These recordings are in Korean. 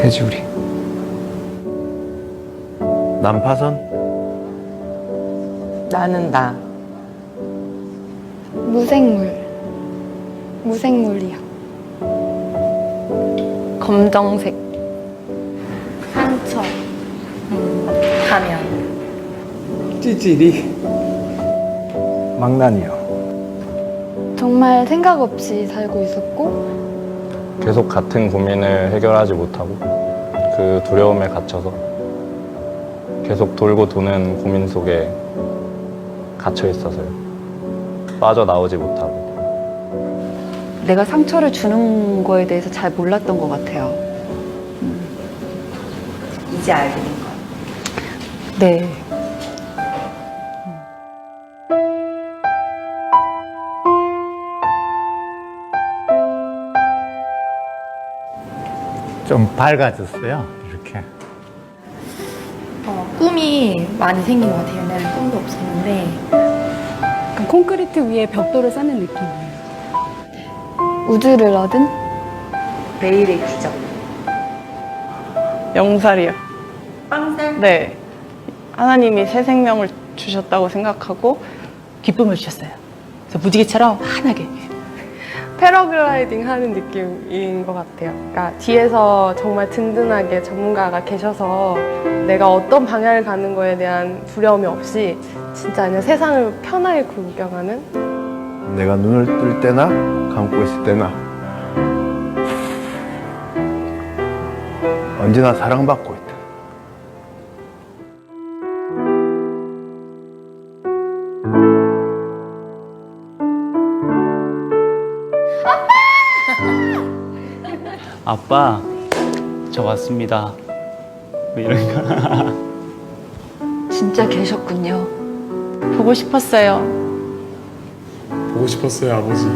돼지우리. 난파선? 나는 나. 무생물이요. 검정색. 상처. 가면. 찌질이. 망나니요. 정말 생각 없이 살고 있었고 계속 같은 고민을 해결하지 못하고 그 두려움에 갇혀서 계속 돌고 도는 고민 속에 갇혀 있어서요. 빠져나오지 못하고. 내가 상처를 주는 거에 대해서 잘 몰랐던 것 같아요. 이제 알게 된 거. 네. 좀 밝아졌어요, 이렇게. 꿈이 많이 생긴 것 같아요. 옛날에 꿈도 없었는데 약간 콘크리트 위에 벽돌을 쌓는 느낌이에요. 우주를 얻은 매일의 기적. 영살이요. 빵살? 네. 하나님이 새 생명을 주셨다고 생각하고 기쁨을 주셨어요. 그래서 무지개처럼 환하게. 패러글라이딩 하는 느낌인 것 같아요. 그러니까 뒤에서 정말 든든하게 전문가가 계셔서 내가 어떤 방향을 가는 거에 대한 두려움이 없이 진짜 그냥 세상을 편하게 구경하는? 내가 눈을 뜰 때나 감고 있을 때나 언제나 사랑받고 있다. 아빠, 저 왔습니다. 뭐 이런 거. 진짜 계셨군요. 보고 싶었어요. 보고 싶었어요, 아버지.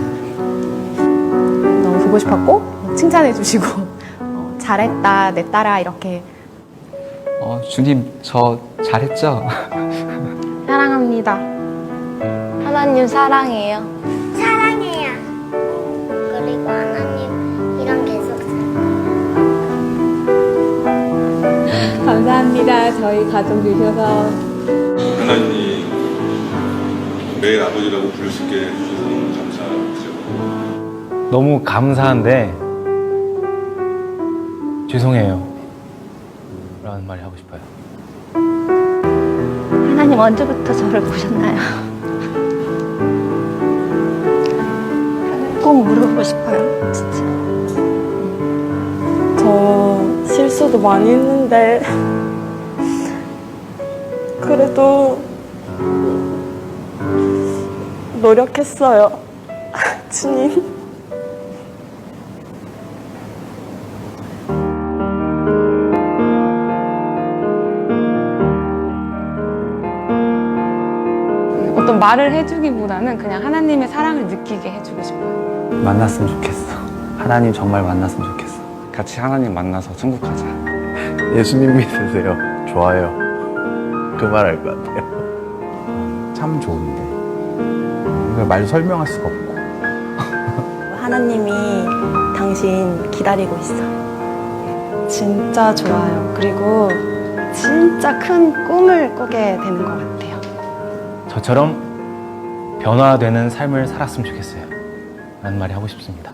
너무 보고 싶었고 칭찬해주시고 잘했다 내 딸아 이렇게. 주님, 저 잘했죠? 사랑합니다. 하나님 사랑해요. 사랑해요. 그리고 하나님이랑 계속 감사합니다. 저희 가족 주셔서. 하나님이 매일 아버지라고 부를 수 있게 해주셔서 너무 감사하죠. 너무 감사한데 죄송해요. 라는 말이 하고 싶어요. 하나님 언제부터 저를 보셨나요? 꼭 물어보고 싶어요. 진짜. 저 실수도 많이 했는데 그래도 노력했어요. 주님. 어떤 말을 해주기보다는 그냥 하나님의 사랑을 느끼게 해주고 싶어요. 만났으면 좋겠어. 하나님 정말 만났으면 좋겠어. 같이 하나님 만나서 천국 가자. 예수님 믿으세요. 좋아요. 그 말 할 것 같아요. 참 좋은데 이걸 말로 설명할 수가 없고. 하나님이 당신 기다리고 있어. 진짜 좋아요. 그리고 진짜 큰 꿈을 꾸게 되는 것 같아요. 저처럼 변화되는 삶을 살았으면 좋겠어요. 라는 말이 하고 싶습니다.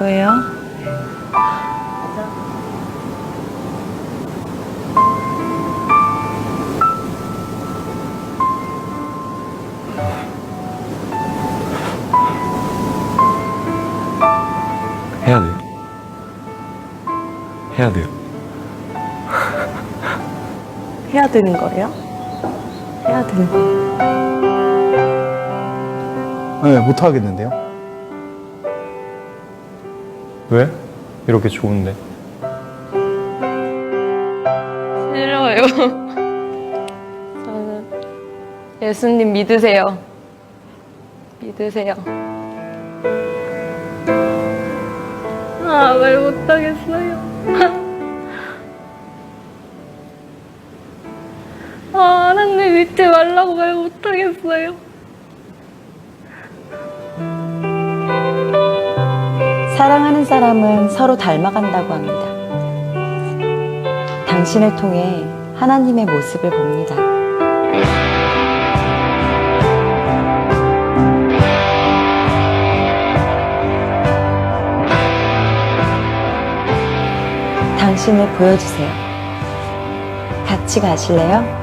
왜요? 해야 돼요. 해야 돼요. 해야 되는 거예요? 해야 되는 거예요? 네, 못 하겠는데요. 왜? 이렇게 좋은데. 싫어요. 저는 예수님 믿으세요. 믿으세요. 아, 말 못하겠어요. 아, 하나님 믿지 말라고 말 못하겠어요. 사랑하는 사람은 서로 닮아간다고 합니다. 당신을 통해 하나님의 모습을 봅니다. 당신을 보여주세요. 같이 가실래요?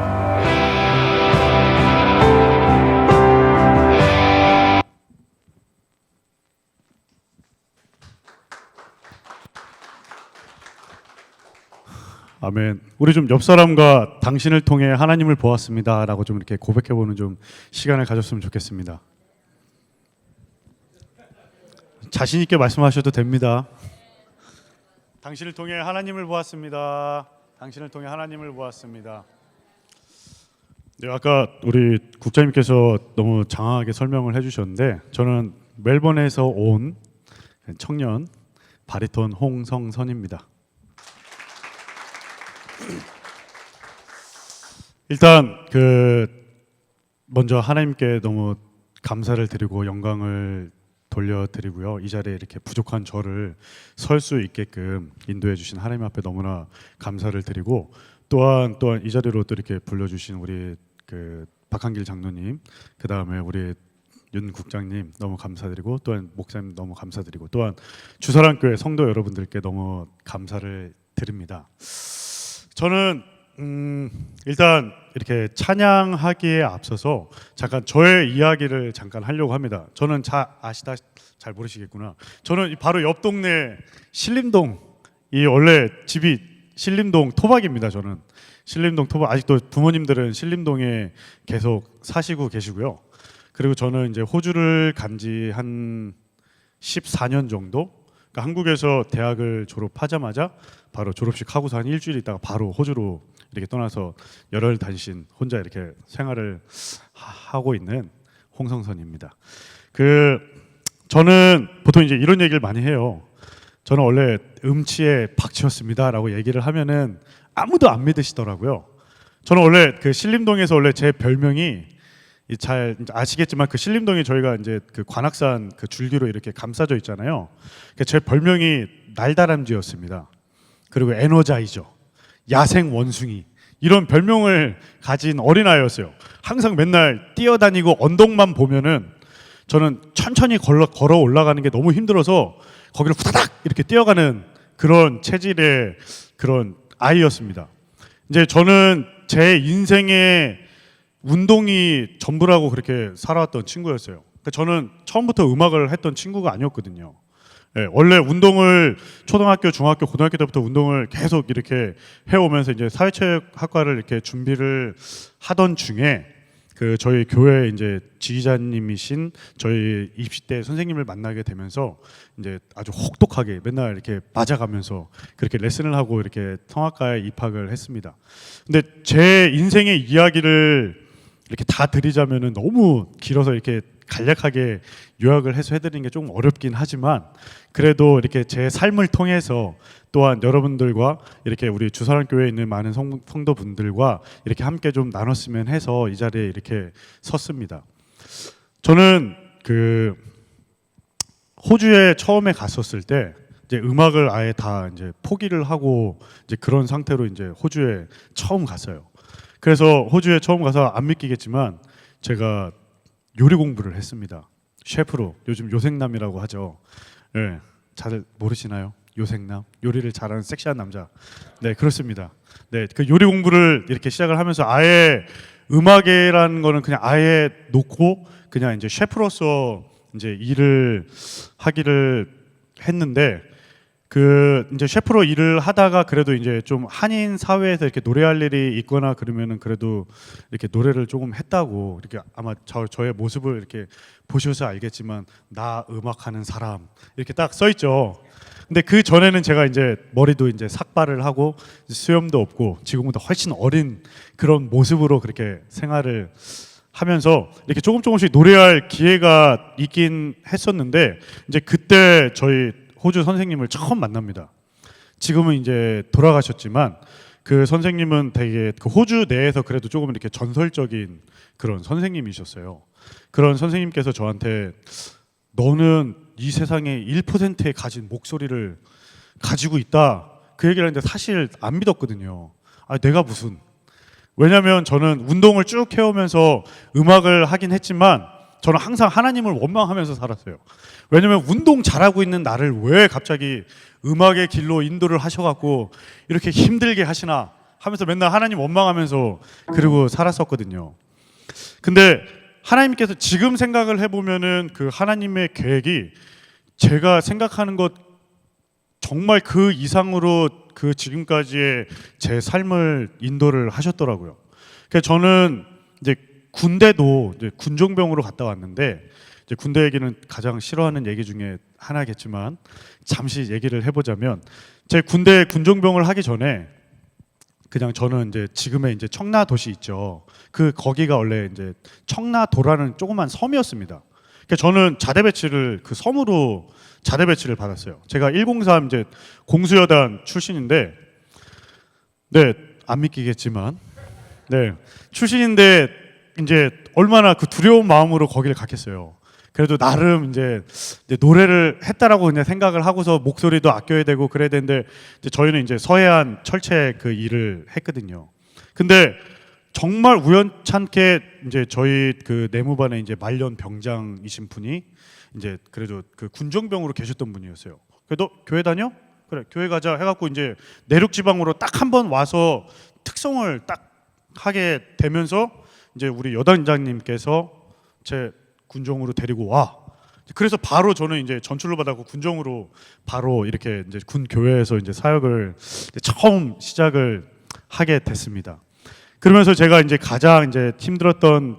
아멘. 우리 좀 옆 사람과 당신을 통해 하나님을 보았습니다라고 좀 이렇게 고백해보는 좀 시간을 가졌으면 좋겠습니다. 자신 있게 말씀하셔도 됩니다. 당신을 통해 하나님을 보았습니다. 당신을 통해 하나님을 보았습니다. 네, 아까 우리 국장님께서 너무 장황하게 설명을 해주셨는데 저는 멜번에서 온 청년 바리톤 홍성선입니다. 일단 먼저 하나님께 너무 감사를 드리고 영광을 돌려드리고요. 이 자리에 이렇게 부족한 저를 설 수 있게끔 인도해 주신 하나님 앞에 너무나 감사를 드리고 또한 이 자리로 또 이렇게 불러주신 우리 박한길 장로님, 그 다음에 우리 윤 국장님 너무 감사드리고 또한 목사님 너무 감사드리고 또한 주사랑교회 성도 여러분들께 너무 감사를 드립니다. 저는 일단 이렇게 찬양하기에 앞서서 잠깐 저의 이야기를 잠깐 하려고 합니다. 저는 잘 모르시겠구나. 저는 바로 옆 동네 신림동, 이 원래 집이 신림동 토박입니다. 저는 신림동 토박, 아직도 부모님들은 신림동에 계속 사시고 계시고요. 그리고 저는 이제 호주를 간지 한 14년 정도. 그러니까 한국에서 대학을 졸업하자마자 바로 졸업식 하고서 한 일주일 있다가 바로 호주로 이렇게 떠나서 열흘 단신 혼자 이렇게 생활을 하고 있는 홍성선입니다. 저는 보통 이제 이런 얘기를 많이 해요. 저는 원래 음치의 박치였습니다라고 얘기를 하면은 아무도 안 믿으시더라고요. 저는 원래 신림동에서 원래 제 별명이 잘 아시겠지만 신림동에 저희가 이제 관악산 줄기로 이렇게 감싸져 있잖아요. 제 별명이 날다람쥐였습니다. 그리고 에너자이저, 야생 원숭이 이런 별명을 가진 어린아이였어요. 항상 맨날 뛰어다니고 언덕만 보면은 저는 천천히 걸어 올라가는 게 너무 힘들어서 거기를 후다닥 이렇게 뛰어가는 그런 체질의 그런 아이였습니다. 이제 저는 제 인생의 운동이 전부라고 그렇게 살아왔던 친구였어요. 그러니까 저는 처음부터 음악을 했던 친구가 아니었거든요. 네, 원래 운동을 초등학교, 중학교, 고등학교 때부터 운동을 계속 이렇게 해오면서 이제 사회체육학과를 이렇게 준비를 하던 중에 저희 교회 이제 지휘자님이신 저희 입시 때 선생님을 만나게 되면서 이제 아주 혹독하게 맨날 이렇게 맞아가면서 그렇게 레슨을 하고 이렇게 성악과에 입학을 했습니다. 근데 제 인생의 이야기를 이렇게 다 드리자면은 너무 길어서 이렇게 간략하게 요약을 해서 해드리는 게 좀 어렵긴 하지만 그래도 이렇게 제 삶을 통해서 또한 여러분들과 이렇게 우리 주사랑교회에 있는 많은 성도분들과 이렇게 함께 좀 나눴으면 해서 이 자리에 이렇게 섰습니다. 저는 호주에 처음에 갔었을 때 이제 음악을 아예 다 이제 포기를 하고 이제 그런 상태로 이제 호주에 처음 갔어요. 그래서 호주에 처음 가서 안 믿기겠지만 제가 요리 공부를 했습니다. 셰프로, 요즘 요생남이라고 하죠. 네, 잘 모르시나요? 요생남, 요리를 잘하는 섹시한 남자. 네, 그렇습니다. 네, 요리 공부를 이렇게 시작을 하면서 아예 음악이라는 거는 그냥 아예 놓고 그냥 이제 셰프로서 이제 일을 하기를 했는데 이제 셰프로 일을 하다가 그래도 이제 좀 한인 사회에서 이렇게 노래할 일이 있거나 그러면은 그래도 이렇게 노래를 조금 했다고 이렇게 아마 저의 모습을 이렇게 보셔서 알겠지만 나 음악하는 사람 이렇게 딱 써 있죠. 근데 그 전에는 제가 이제 머리도 이제 삭발을 하고 수염도 없고 지금보다 훨씬 어린 그런 모습으로 그렇게 생활을 하면서 이렇게 조금씩 노래할 기회가 있긴 했었는데 이제 그때 저희 호주 선생님을 처음 만납니다. 지금은 이제 돌아가셨지만 그 선생님은 되게 그 호주 내에서 그래도 조금 이렇게 전설적인 그런 선생님이셨어요. 그런 선생님께서 저한테 너는 이 세상에 1%에 가진 목소리를 가지고 있다. 그 얘기를 했는데 사실 안 믿었거든요. 아, 내가 무슨. 왜냐하면 저는 운동을 쭉 해오면서 음악을 하긴 했지만 저는 항상 하나님을 원망하면서 살았어요. 왜냐하면 운동 잘하고 있는 나를 왜 갑자기 음악의 길로 인도를 하셔갖고 이렇게 힘들게 하시나 하면서 맨날 하나님 원망하면서 그러고 살았었거든요. 근데 하나님께서 지금 생각을 해보면은 그 하나님의 계획이 제가 생각하는 것 정말 그 이상으로 그 지금까지의 제 삶을 인도를 하셨더라고요. 그래서 저는 이제 군대도 이제 군종병으로 갔다 왔는데 이제 군대 얘기는 가장 싫어하는 얘기 중에 하나겠지만 잠시 얘기를 해보자면 제 군대 군종병을 하기 전에 그냥 저는 이제 지금의 이제 청라도시 있죠. 그 거기가 원래 이제 청라도라는 조그만 섬이었습니다. 그러니까 저는 자대 배치를 그 섬으로 자대 배치를 받았어요. 제가 103 이제 공수여단 출신인데, 네, 안 믿기겠지만, 네, 출신인데 이제 얼마나 그 두려운 마음으로 거기를 갔겠어요. 그래도 나름 이제 노래를 했다라고 그냥 생각을 하고서 목소리도 아껴야 되고 그래야 되는데 이제 저희는 이제 서해안 철책 그 일을 했거든요. 근데 정말 우연찮게 이제 저희 그 내무반에 이제 말년 병장이신 분이 이제 그래도 그 군종병으로 계셨던 분이었어요. 그래도 교회 다녀? 그래, 교회 가자 해갖고 이제 내륙 지방으로 딱 한 번 와서 특성을 딱 하게 되면서 이제 우리 여단장님께서 제 군종으로 데리고 와. 그래서 바로 저는 이제 전출을 받았고 군종으로 바로 이렇게 이제 군 교회에서 이제 사역을 이제 처음 시작을 하게 됐습니다. 그러면서 제가 이제 가장 이제 힘들었던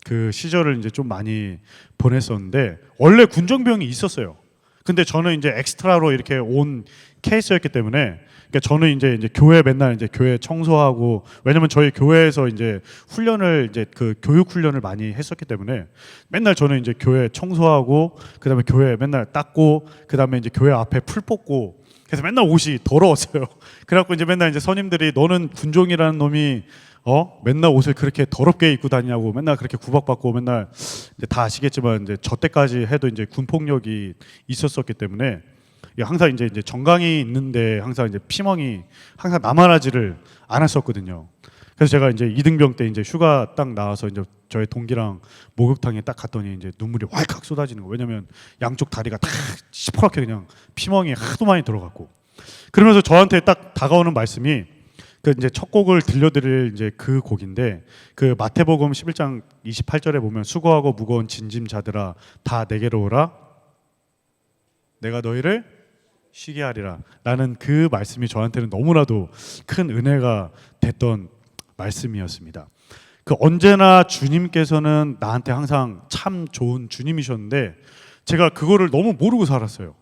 그 시절을 이제 좀 많이 보냈었는데 원래 군종병이 있었어요. 근데 저는 이제 엑스트라로 이렇게 온 케이스였기 때문에 그러니까 저는 이제 교회 맨날 이제 교회 청소하고 왜냐면 저희 교회에서 이제 훈련을 이제 그 교육 훈련을 많이 했었기 때문에 맨날 저는 이제 교회 청소하고 그다음에 교회 맨날 닦고 그다음에 이제 교회 앞에 풀 뽑고 그래서 맨날 옷이 더러웠어요. 그래갖고 이제 맨날 이제 선임들이 너는 군종이라는 놈이 맨날 옷을 그렇게 더럽게 입고 다니냐고 맨날 그렇게 구박받고 맨날 이제 다 아시겠지만 이제 저 때까지 해도 이제 군폭력이 있었었기 때문에 항상 이제 정강이 있는데 항상 이제 피멍이 항상 남아나지를 않았었거든요. 그래서 제가 이제 이등병 때 이제 휴가 딱 나와서 이제 저희 동기랑 목욕탕에 딱 갔더니 이제 눈물이 왈칵 쏟아지는 거. 왜냐면 양쪽 다리가 다 시퍼렇게 그냥 피멍이 하도 많이 들어갔고. 그러면서 저한테 딱 다가오는 말씀이 그 이제 첫 곡을 들려드릴 이제 그 곡인데 그 마태복음 11장 28절에 보면 수고하고 무거운 진짐자들아 다 내게로 오라 내가 너희를 쉬게 하리라 라는 그 말씀이 저한테는 너무나도 큰 은혜가 됐던 말씀이었습니다. 그 언제나 주님께서는 나한테 항상 참 좋은 주님이셨는데 제가 그거를 너무 모르고 살았어요.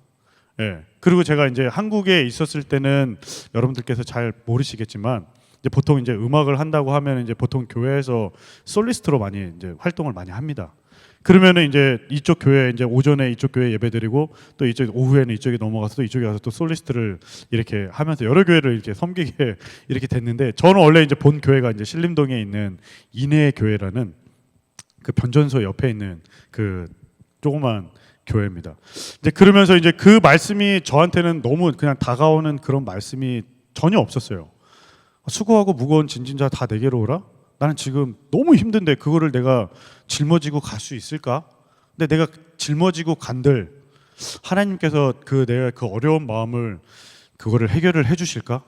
예. 그리고 제가 이제 한국에 있었을 때는 여러분들께서 잘 모르시겠지만 이제 보통 이제 음악을 한다고 하면 이제 보통 교회에서 솔리스트로 많이 이제 활동을 많이 합니다. 그러면은 이제 이쪽 교회 이제 오전에 이쪽 교회 예배드리고 또 이쪽 오후에는 이쪽에 넘어가서 또 이쪽에 가서 또 솔리스트를 이렇게 하면서 여러 교회를 이렇게 섬기게 이렇게 됐는데 저는 원래 이제 본 교회가 이제 신림동에 있는 인해 교회라는 그 변전소 옆에 있는 그 조그만 교회입니다. 이제 그러면서 이제 그 말씀이 저한테는 너무 그냥 다가오는 그런 말씀이 전혀 없었어요. 수고하고 무거운 진진자 다 내게로 오라? 나는 지금 너무 힘든데 그거를 내가 짊어지고 갈 수 있을까? 근데 내가 짊어지고 간들 하나님께서 그 내가 그 어려운 마음을 그거를 해결을 해주실까?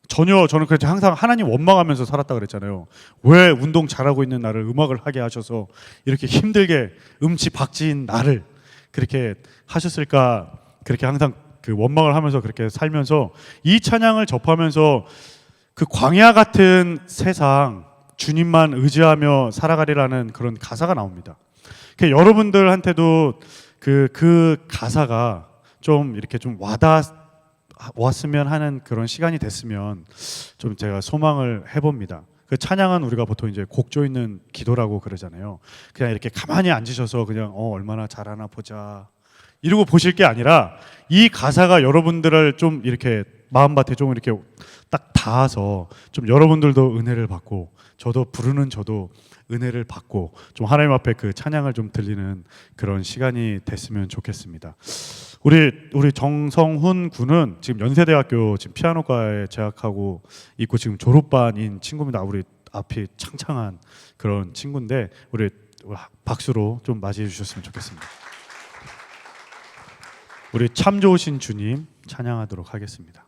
전혀 저는 그래서 항상 하나님 원망하면서 살았다 그랬잖아요. 왜 운동 잘하고 있는 나를 음악을 하게 하셔서 이렇게 힘들게 음치 박지인 나를 그렇게 하셨을까? 그렇게 항상 그 원망을 하면서 그렇게 살면서 이 찬양을 접하면서 그 광야 같은 세상 주님만 의지하며 살아가리라는 그런 가사가 나옵니다. 그러니까 여러분들한테도 그 가사가 좀 이렇게 좀 와닿았으면 하는 그런 시간이 됐으면 좀 제가 소망을 해봅니다. 그 찬양은 우리가 보통 이제 곡조 있는 기도라고 그러잖아요. 그냥 이렇게 가만히 앉으셔서 그냥 얼마나 잘하나 보자 이러고 보실 게 아니라 이 가사가 여러분들을 좀 이렇게 마음밭에 좀 이렇게 딱 닿아서 좀 여러분들도 은혜를 받고 저도 은혜를 받고 좀 하나님 앞에 그 찬양을 좀 들리는 그런 시간이 됐으면 좋겠습니다. 우리 정성훈 군은 지금 연세대학교 지금 피아노과에 재학하고 있고 지금 졸업반인 친구입니다. 우리 앞이 창창한 그런 친구인데 우리 박수로 좀 맞이해 주셨으면 좋겠습니다. 우리 참 좋으신 주님 찬양하도록 하겠습니다.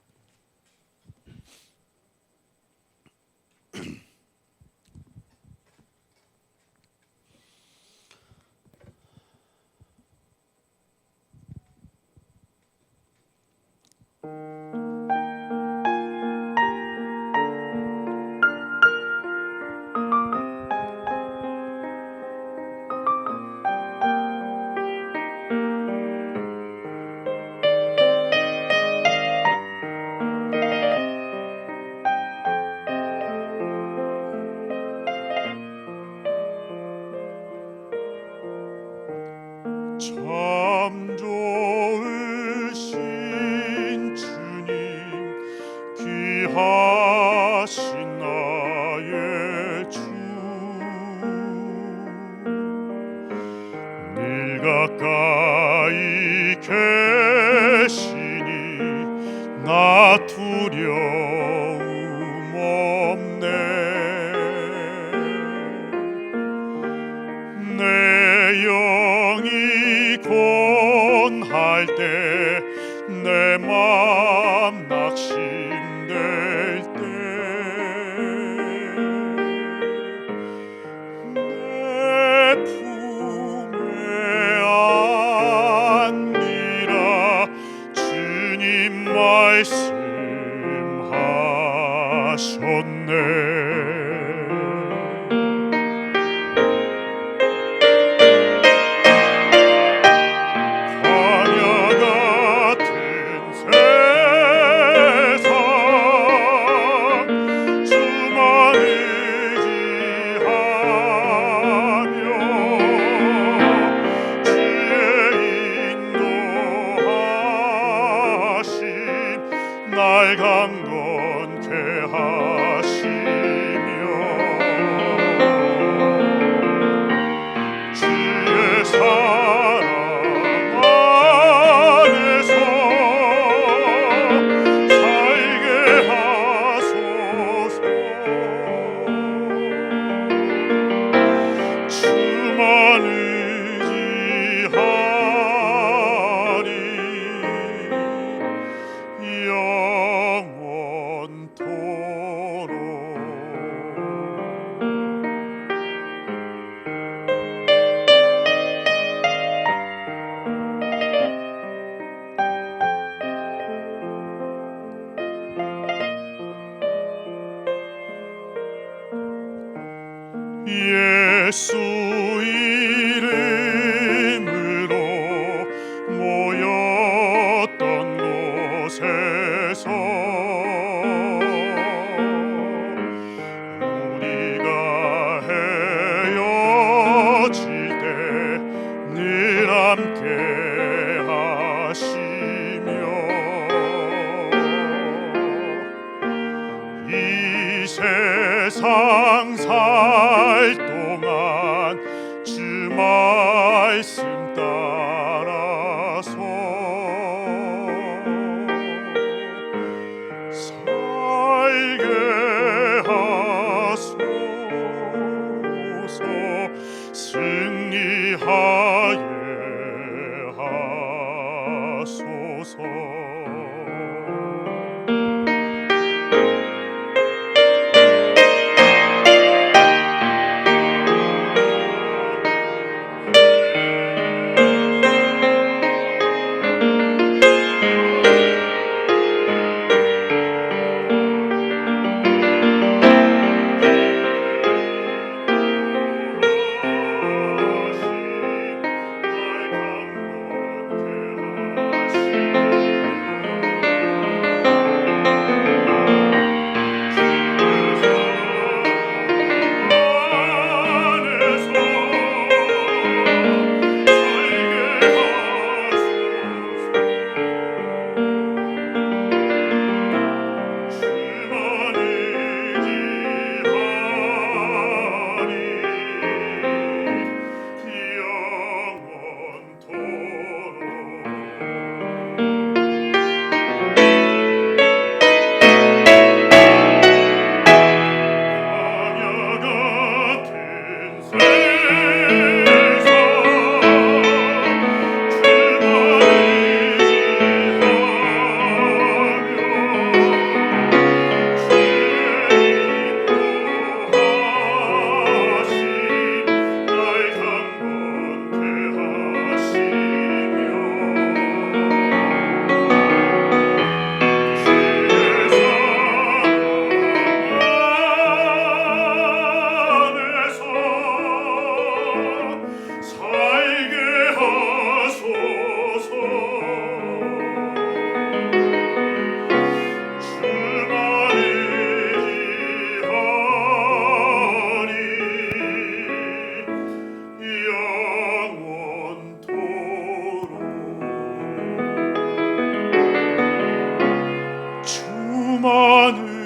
참 좋으신 주님 귀하신 나의 주 늘 가까이 계시니 나 두려움 없네 내 영이 곤할 때 내 맘 낙심될 때 내 품에 안기라 주님 말씀하셨네 날 강건케 하시며 주의 사랑 안에서 살게 하소서 주만 의지하리 영원토록 예수 이름으로 모였던 곳에서 우리가 헤어질 때 늘 함께 하시며 이 세상 살 동안 주 말씀 따라서 살게 하소서 승리하게 하소서 주만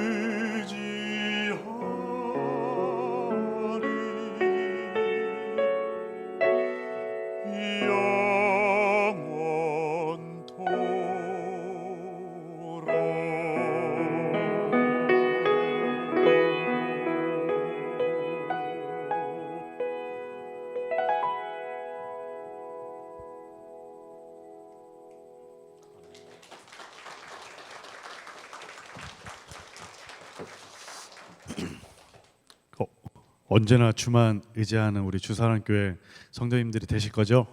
언제나 주만 의지하는 우리 주사랑교회 성도님들이 되실 거죠?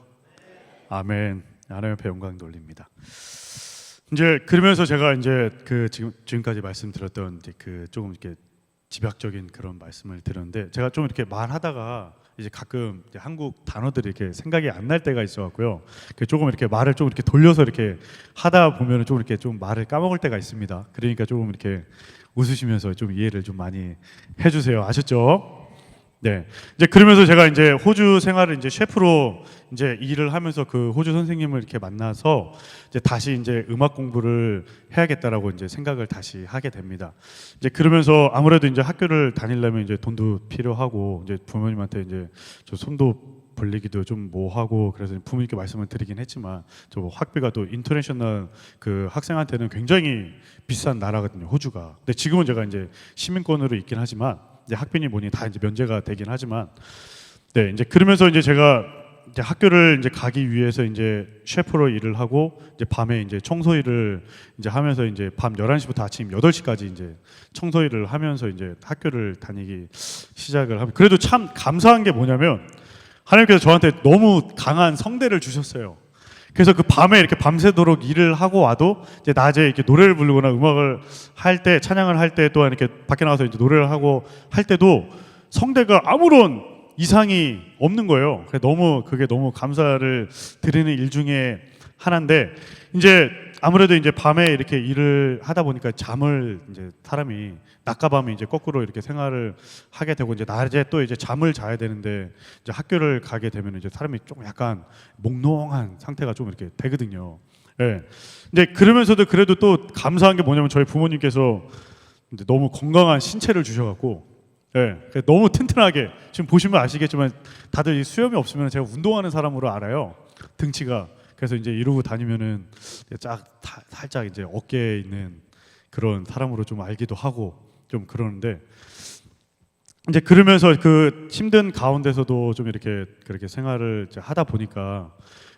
아멘. 하나님 앞에 영광 돌립니다. 이제 그러면서 제가 이제 그 지금까지 말씀드렸던 이제 그 조금 이렇게 집약적인 그런 말씀을 드렸는데, 제가 좀 이렇게 말하다가 이제 가끔 이제 한국 단어들이 이렇게 생각이 안 날 때가 있어갖고요. 조금 이렇게 말을 좀 이렇게 돌려서 이렇게 하다 보면은 좀 이렇게 좀 말을 까먹을 때가 있습니다. 그러니까 조금 이렇게 웃으시면서 좀 이해를 좀 많이 해주세요. 아셨죠? 네. 이제 그러면서 제가 이제 호주 생활을 이제 셰프로 이제 일을 하면서 그 호주 선생님을 이렇게 만나서 이제 다시 이제 음악 공부를 해야겠다라고 이제 생각을 다시 하게 됩니다. 이제 그러면서 아무래도 이제 학교를 다니려면 이제 돈도 필요하고, 이제 부모님한테 이제 저 손도 벌리기도 좀 뭐하고, 그래서 부모님께 말씀을 드리긴 했지만 저 학비가 또 인터내셔널 그 학생한테는 굉장히 비싼 나라거든요, 호주가. 근데 지금은 제가 이제 시민권으로 있긴 하지만 이제 학비니 뭐니 다 이제 면제가 되긴 하지만, 네, 이제 그러면서 이제 제가 이제 학교를 이제 가기 위해서 이제 셰프로 일을 하고, 이제 밤에 이제 청소 일을 이제 하면서 이제 밤 11시부터 아침 8시까지 이제 청소 일을 하면서 이제 학교를 다니기 시작을 하면, 그래도 참 감사한 게 뭐냐면 하나님께서 저한테 너무 강한 성대를 주셨어요. 그래서 그 밤에 이렇게 밤새도록 일을 하고 와도 이제 낮에 이렇게 노래를 부르거나 음악을 할 때, 찬양을 할 때, 또한 이렇게 밖에 나가서 이제 노래를 하고 할 때도 성대가 아무런 이상이 없는 거예요. 그게 너무 감사를 드리는 일 중에 하나인데, 이제 아무래도 이제 밤에 이렇게 일을 하다 보니까 잠을 이제 사람이 낮과 밤에 이제 거꾸로 이렇게 생활을 하게 되고, 이제 낮에 또 이제 잠을 자야 되는데 이제 학교를 가게 되면 이제 사람이 좀 약간 몽롱한 상태가 좀 이렇게 되거든요. 예. 근데 그러면서도 그래도 또 감사한 게 뭐냐면 저희 부모님께서 이제 너무 건강한 신체를 주셔갖고, 예, 너무 튼튼하게, 지금 보시면 아시겠지만 다들 수염이 없으면 제가 운동하는 사람으로 알아요, 등치가. 그래서 이제 이러고 다니면은 살짝 이제 어깨에 있는 그런 사람으로 좀 알기도 하고 좀 그러는데, 이제 그러면서 그 힘든 가운데서도 좀 이렇게 그렇게 생활을 이제 하다 보니까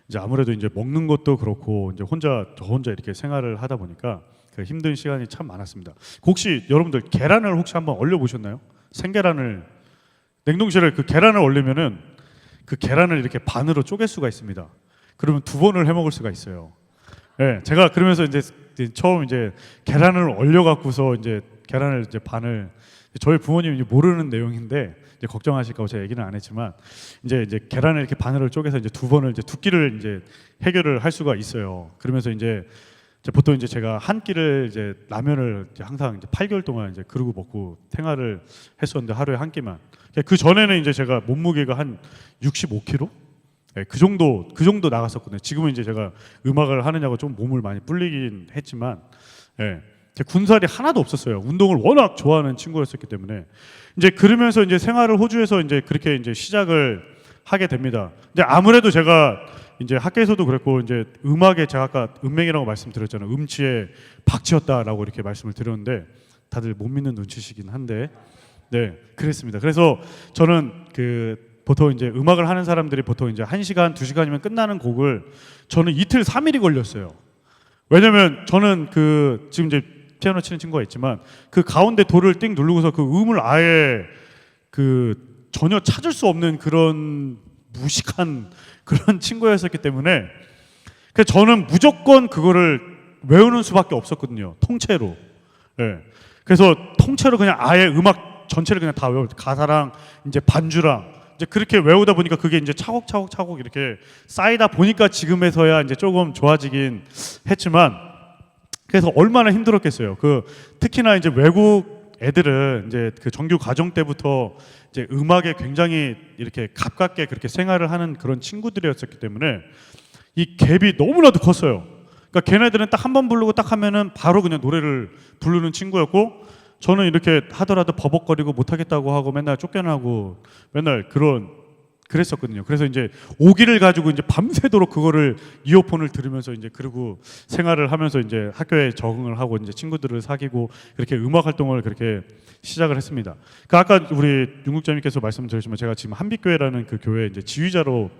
이제 아무래도 이제 먹는 것도 그렇고 이제 저 혼자 이렇게 생활을 하다 보니까 그 힘든 시간이 참 많았습니다. 혹시 여러분들 계란을 혹시 한번 얼려 보셨나요? 생계란을 냉동실에 그 계란을 얼리면은 그 계란을 이렇게 반으로 쪼갤 수가 있습니다. 그러면 2번을 해 먹을 수가 있어요. 예, 제가 그러면서 이제 처음 이제 계란을 얼려 갖고서 이제 계란을 이제 반을, 저희 부모님이 모르는 내용인데 이제 걱정하실까 봐 제가 얘기는 안 했지만, 이제 계란을 이렇게 반으로 쪼개서 이제 2번을 이제 2끼를 이제 해결을 할 수가 있어요. 그러면서 이제 보통 이제 제가 한 끼를 이제 라면을 이제 항상 이제 8개월 동안 이제 그러고 먹고 생활을 했었는데, 하루에 한 끼만. 그 전에는 이제 제가 몸무게가 한 65kg? 네, 그 정도 나갔었거든요. 지금은 이제 제가 음악을 하느냐고 좀 몸을 많이 불리긴 했지만, 예, 군살이 하나도 없었어요. 운동을 워낙 좋아하는 친구였었기 때문에. 이제 그러면서 이제 생활을 호주에서 이제 그렇게 이제 시작을 하게 됩니다. 이제 아무래도 제가 이제 학교에서도 그랬고, 이제 음악에 제가 아까 음맹이라고 말씀드렸잖아요. 음치에 박치였다라고 이렇게 말씀을 드렸는데 다들 못 믿는 눈치시긴 한데, 네, 그랬습니다. 그래서 저는 보통 이제 음악을 하는 사람들이 보통 이제 1시간, 2시간이면 끝나는 곡을 저는 이틀, 3일이 걸렸어요. 왜냐면 저는 지금 이제 피아노 치는 친구가 있지만 그 가운데 도를 띵 누르고서 그 음을 아예 전혀 찾을 수 없는 그런 무식한 그런 친구였었기 때문에, 그래서 저는 무조건 그거를 외우는 수밖에 없었거든요, 통째로. 예. 그래서 통째로 그냥 아예 음악 전체를 그냥 다 외워, 가사랑 이제 반주랑 이제 그렇게 외우다 보니까 그게 이제 차곡차곡 이렇게 쌓이다 보니까 지금에서야 이제 조금 좋아지긴 했지만, 그래서 얼마나 힘들었겠어요. 특히나 이제 외국 애들은 이제 그 정규 과정 때부터 이제 음악에 굉장히 이렇게 가깝게 그렇게 생활을 하는 그런 친구들이었었기 때문에 이 갭이 너무나도 컸어요. 그러니까 걔네들은 딱 한 번 부르고 딱 하면은 바로 그냥 노래를 부르는 친구였고, 저는 이렇게 하더라도 버벅거리고 못하겠다고 하고 맨날 쫓겨나고 맨날 그랬었거든요. 그래서 이제 오기를 가지고 이제 밤새도록 그거를 이어폰을 들으면서 이제 그러고 생활을 하면서 이제 학교에 적응을 하고 이제 친구들을 사귀고 그렇게 음악 활동을 그렇게 시작을 했습니다. 그 아까 우리 윤국자님께서 말씀드렸지만 제가 지금 한빛교회라는 그 교회 이제 지휘자로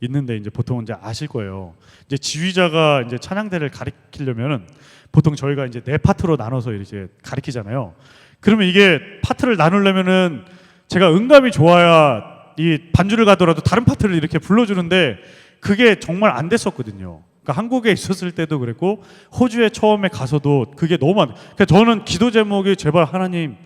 있는데 이제 보통 이제 아실 거예요. 이제 지휘자가 이제 찬양대를 가리키려면은 보통 저희가 이제 네 파트로 나눠서 이렇게 가리키잖아요. 그러면 이게 파트를 나누려면은 제가 음감이 좋아야 이 반주를 가더라도 다른 파트를 이렇게 불러주는데 그게 정말 안 됐었거든요. 그러니까 한국에 있었을 때도 그랬고 호주에 처음에 가서도 그게 너무 안 돼. 그러니까 저는 기도 제목이 제발 하나님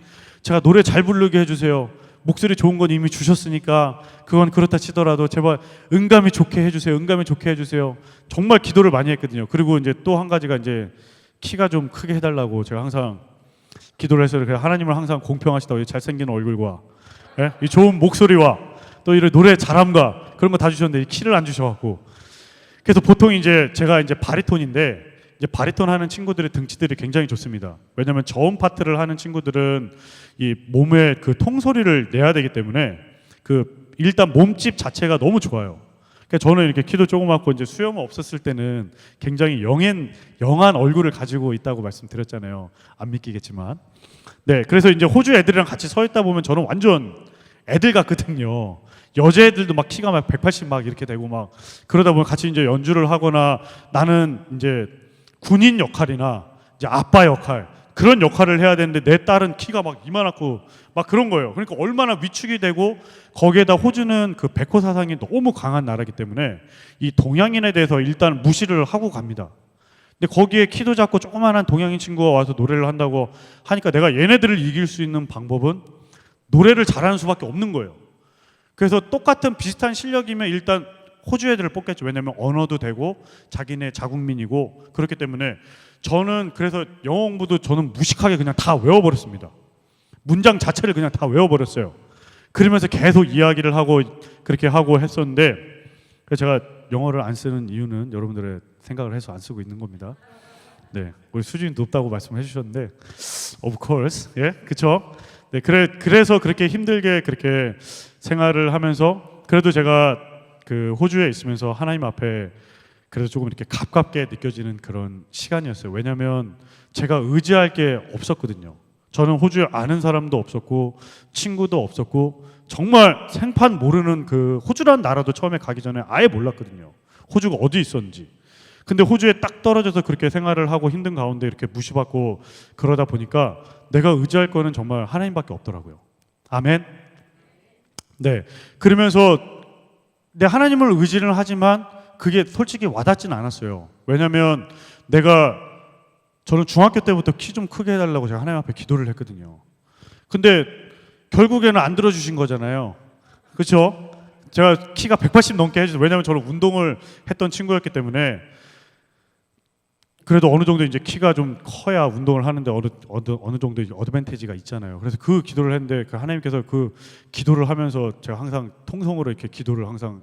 제가 노래 잘 부르게 해주세요. 목소리 좋은 건 이미 주셨으니까 그건 그렇다 치더라도 제발 음감이 좋게 해주세요. 음감이 좋게 해주세요. 정말 기도를 많이 했거든요. 그리고 이제 또 한 가지가 이제 키가 좀 크게 해달라고 제가 항상 기도를 했어요. 그래서 하나님을 항상 공평하시다고 잘생긴 얼굴과 예? 이 좋은 목소리와 또 이런 노래 잘함과 그런 거 다 주셨는데 키를 안 주셔갖고 그래서 보통 이제 제가 이제 바리톤인데 이제 바리톤 하는 친구들의 등치들이 굉장히 좋습니다. 왜냐하면 저음 파트를 하는 친구들은 이 몸의 그 통소리를 내야 되기 때문에 그 일단 몸집 자체가 너무 좋아요. 그러니까 저는 이렇게 키도 조그맣고 이제 수염 없었을 때는 굉장히 영한 얼굴을 가지고 있다고 말씀드렸잖아요. 안 믿기겠지만. 네, 그래서 이제 호주 애들이랑 같이 서 있다 보면 저는 완전 애들 같거든요. 여자애들도 막 키가 막 180 막 이렇게 되고 막 그러다 보면 같이 이제 연주를 하거나 나는 이제 군인 역할이나 이제 아빠 역할 그런 역할을 해야 되는데 내 딸은 키가 막 이만하고 막 그런 거예요. 그러니까 얼마나 위축이 되고 거기에다 호주는 그 백호 사상이 너무 강한 나라이기 때문에 이 동양인에 대해서 일단 무시를 하고 갑니다. 근데 거기에 키도 작고 조그만한 동양인 친구가 와서 노래를 한다고 하니까 내가 얘네들을 이길 수 있는 방법은 노래를 잘하는 수밖에 없는 거예요. 그래서 똑같은 비슷한 실력이면 일단 호주 애들을 뽑겠죠. 왜냐하면 언어도 되고 자기네 자국민이고 그렇기 때문에 저는 그래서 영어 공부도 저는 무식하게 그냥 다 외워버렸습니다. 문장 자체를 그냥 다 외워버렸어요. 그러면서 계속 이야기를 하고 그렇게 하고 했었는데 그래서 제가 영어를 안 쓰는 이유는 여러분들의 생각을 해서 안 쓰고 있는 겁니다. 네, 우리 수준이 높다고 말씀해 주셨는데 of course, 예, 그렇죠. 네, 그래서 그렇게 힘들게 그렇게 생활을 하면서 그래도 제가 그 호주에 있으면서 하나님 앞에 그래서 조금 이렇게 가깝게 느껴지는 그런 시간이었어요. 왜냐하면 제가 의지할 게 없었거든요. 저는 호주에 아는 사람도 없었고 친구도 없었고 정말 생판 모르는 그 호주라는 나라도 처음에 가기 전에 아예 몰랐거든요. 호주가 어디 있었는지. 근데 호주에 딱 떨어져서 그렇게 생활을 하고 힘든 가운데 이렇게 무시받고 그러다 보니까 내가 의지할 거는 정말 하나님밖에 없더라고요. 아멘. 네. 그러면서 내 하나님을 의지를 하지만 그게 솔직히 와닿지는 않았어요. 왜냐하면 저는 중학교 때부터 키 좀 크게 해달라고 제가 하나님 앞에 기도를 했거든요. 근데 결국에는 안 들어주신 거잖아요. 그렇죠? 제가 키가 180 넘게 해주세요. 왜냐하면 저는 운동을 했던 친구였기 때문에 그래도 어느 정도 이제 키가 좀 커야 운동을 하는데 어느 정도 어드밴티지가 있잖아요. 그래서 그 기도를 했는데 그 하나님께서 그 기도를 하면서 제가 항상 통성으로 이렇게 기도를 항상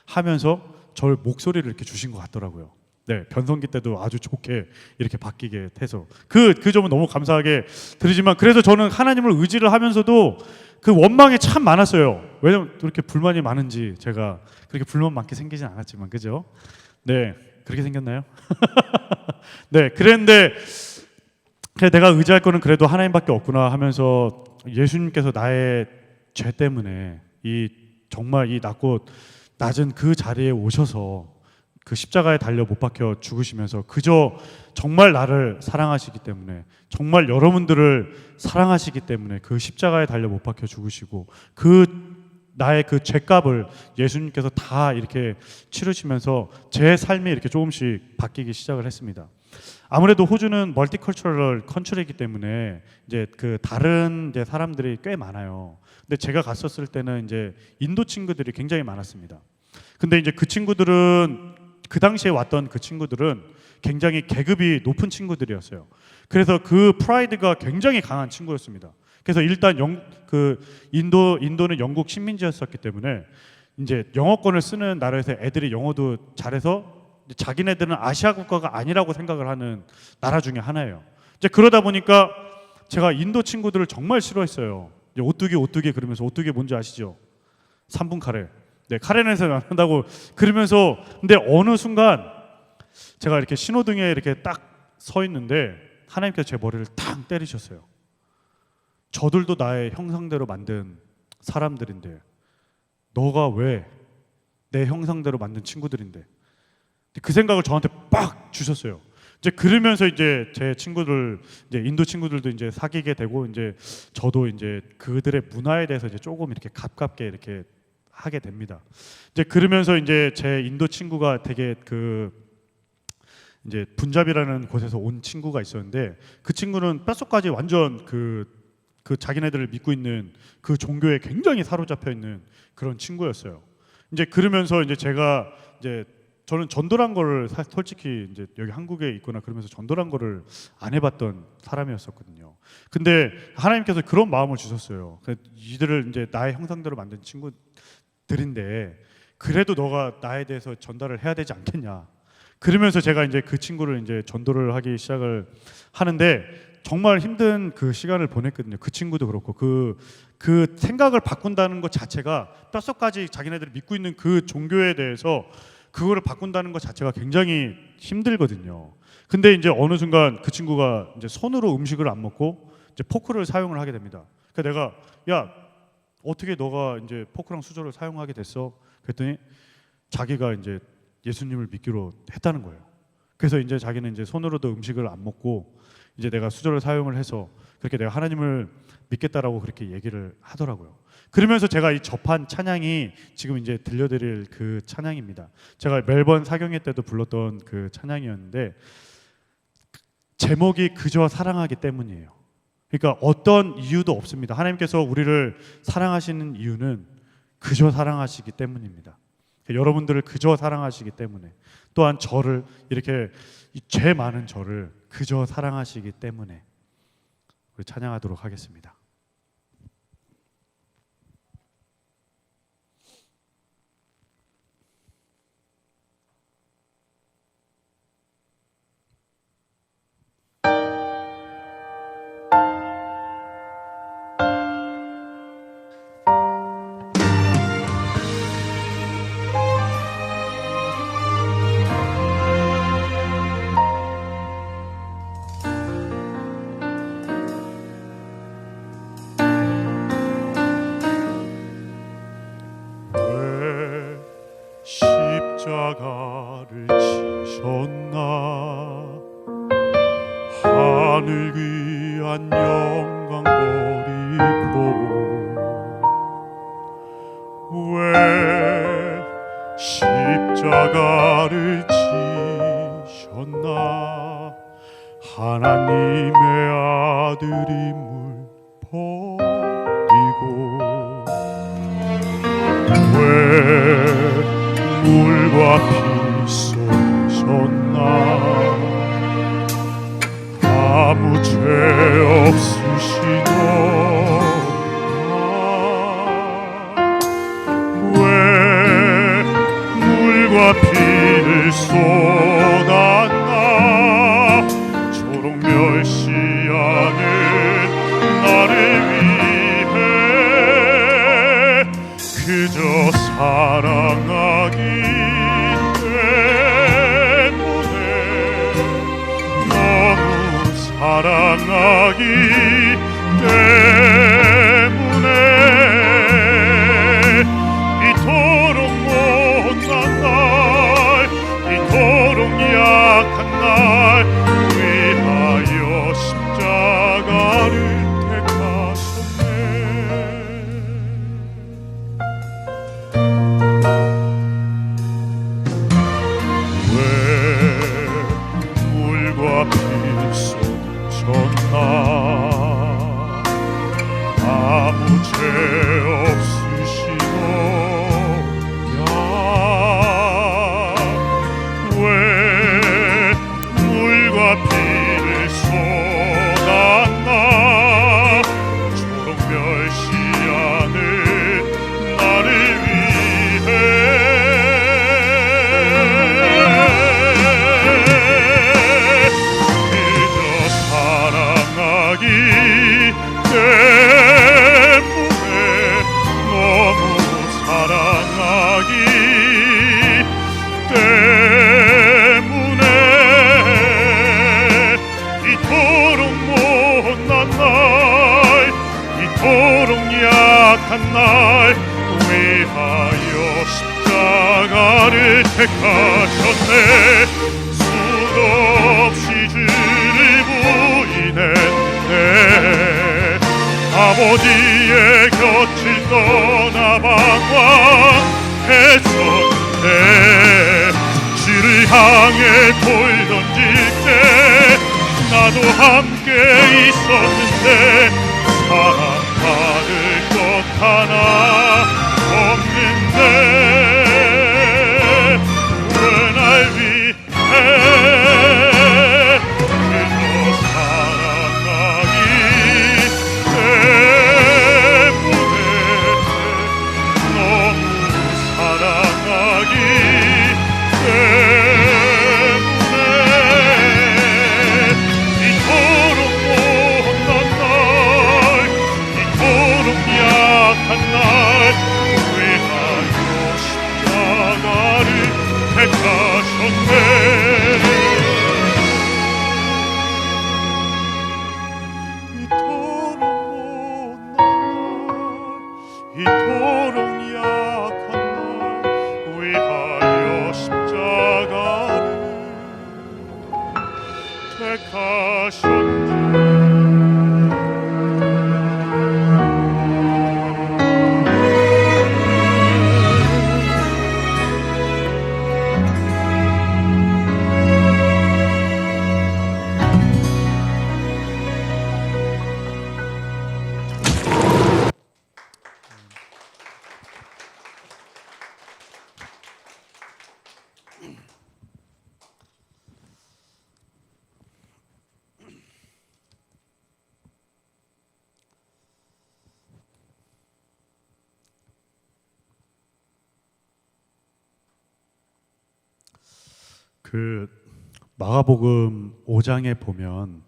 하면서 저를 목소리를 이렇게 주신 것 같더라고요. 네, 변성기 때도 아주 좋게 이렇게 바뀌게 해서 그 점은 너무 감사하게 드리지만 그래서 저는 하나님을 의지를 하면서도 그 원망이 참 많았어요. 왜냐면 그렇게 불만이 많은지 제가 그렇게 불만 많게 생기진 않았지만 그죠? 네, 그렇게 생겼나요? 네, 그랬는데 그래 내가 의지할 거는 그래도 하나님밖에 없구나 하면서 예수님께서 나의 죄 때문에 정말 이 낮고 낮은 그 자리에 오셔서 그 십자가에 달려 못 박혀 죽으시면서 그저 정말 나를 사랑하시기 때문에 정말 여러분들을 사랑하시기 때문에 그 십자가에 달려 못 박혀 죽으시고 나의 그 죄값을 예수님께서 다 이렇게 치르시면서 제 삶이 이렇게 조금씩 바뀌기 시작을 했습니다. 아무래도 호주는 멀티컬처럴 컨트리이기 때문에 이제 그 다른 이제 사람들이 꽤 많아요. 근데 제가 갔었을 때는 이제 인도 친구들이 굉장히 많았습니다. 근데 이제 그 당시에 왔던 그 친구들은 굉장히 계급이 높은 친구들이었어요. 그래서 그 프라이드가 굉장히 강한 친구였습니다. 그래서 일단 인도는 영국 식민지였었기 때문에 이제 영어권을 쓰는 나라에서 애들이 영어도 잘해서 자기네들은 아시아 국가가 아니라고 생각을 하는 나라 중에 하나예요. 이제 그러다 보니까 제가 인도 친구들을 정말 싫어했어요. 이제 오뚜기 그러면서 오뚜기 뭔지 아시죠? 3분 카레. 네, 카레에서 안 한다고 그러면서 근데 어느 순간 제가 이렇게 신호등에 이렇게 딱 서 있는데 하나님께서 제 머리를 탕 때리셨어요. 저들도 나의 형상대로 만든 사람들인데 너가 왜 내 형상대로 만든 친구들인데 그 생각을 저한테 빡 주셨어요. 이제 그러면서 이제 제 친구들 이제 인도 친구들도 이제 사귀게 되고 이제 저도 이제 그들의 문화에 대해서 이제 조금 이렇게 가깝게 이렇게 하게 됩니다. 이제 그러면서 이제 제 인도 친구가 되게 그 이제 분잡이라는 곳에서 온 친구가 있었는데 그 친구는 뼛속까지 완전 그 자기네들을 믿고 있는 그 종교에 굉장히 사로잡혀 있는 그런 친구였어요. 이제 그러면서 이제 제가 이제 저는 전도란 거를 솔직히 이제 여기 한국에 있거나 그러면서 전도란 거를 안 해봤던 사람이었었거든요. 근데 하나님께서 그런 마음을 주셨어요. 이들을 이제 나의 형상대로 만든 친구들인데 그래도 너가 나에 대해서 전달을 해야 되지 않겠냐. 그러면서 제가 이제 그 친구를 이제 전도를 하기 시작을 하는데 정말 힘든 그 시간을 보냈거든요. 그 친구도 그렇고 그 생각을 바꾼다는 것 자체가 뼛속까지 자기네들이 믿고 있는 그 종교에 대해서 그거를 바꾼다는 것 자체가 굉장히 힘들거든요. 근데 이제 어느 순간 그 친구가 이제 손으로 음식을 안 먹고 이제 포크를 사용을 하게 됩니다. 그래서 내가 야 어떻게 너가 이제 포크랑 수저를 사용하게 됐어? 그랬더니 자기가 이제 예수님을 믿기로 했다는 거예요. 그래서 이제 자기는 이제 손으로도 음식을 안 먹고 이제 내가 수저를 사용을 해서 그렇게 내가 하나님을 믿겠다라고 그렇게 얘기를 하더라고요. 그러면서 제가 이 접한 찬양이 지금 이제 들려드릴 그 찬양입니다. 제가 멜번 사경회 때도 불렀던 그 찬양이었는데 제목이 그저 사랑하기 때문이에요. 그러니까 어떤 이유도 없습니다. 하나님께서 우리를 사랑하시는 이유는 그저 사랑하시기 때문입니다. 여러분들을 그저 사랑하시기 때문에 또한 저를 이렇게 죄 많은 저를 그저 사랑하시기 때문에 우리 찬양하도록 하겠습니다. 십자가를 지셨나 하늘 귀한 영광 버리고 왜 십자가를 지셨나 하나님의 아들임을 버리고 왜 물과 피 쏟으셨나 아무 죄 없으시도다 왜 물과 피를 쏟았나 초록 멸시하는 나를 위해 그저 사랑하기 때문에 너무 사랑하기 때문에 이토록 못난 날 이토록 약한 날 위하여 십자가를 아무 죄 없으시도야 왜 물과 피를 쏟았나 초록 멸시하는 나를 위해 이토록 못난 날 이토록 약한 날 위하여 십자가를 택하셨네. 수도 없이 주를 부인했네. 아버지의 곁을 떠나 방황했었네. 주를 향해 돌 던질 때 나도 함께 있었는데 사랑받을 것 하나 없는데 왜 날 위해 그저 사랑하기 때문에 너무 사랑하기 때문에 이토록 못난 날 이토록 약한 날 위하여 십자가를 택하셨네. 이토록 약한 날 위하여 십자가를 택하셨네. 그 마가복음 5장에 보면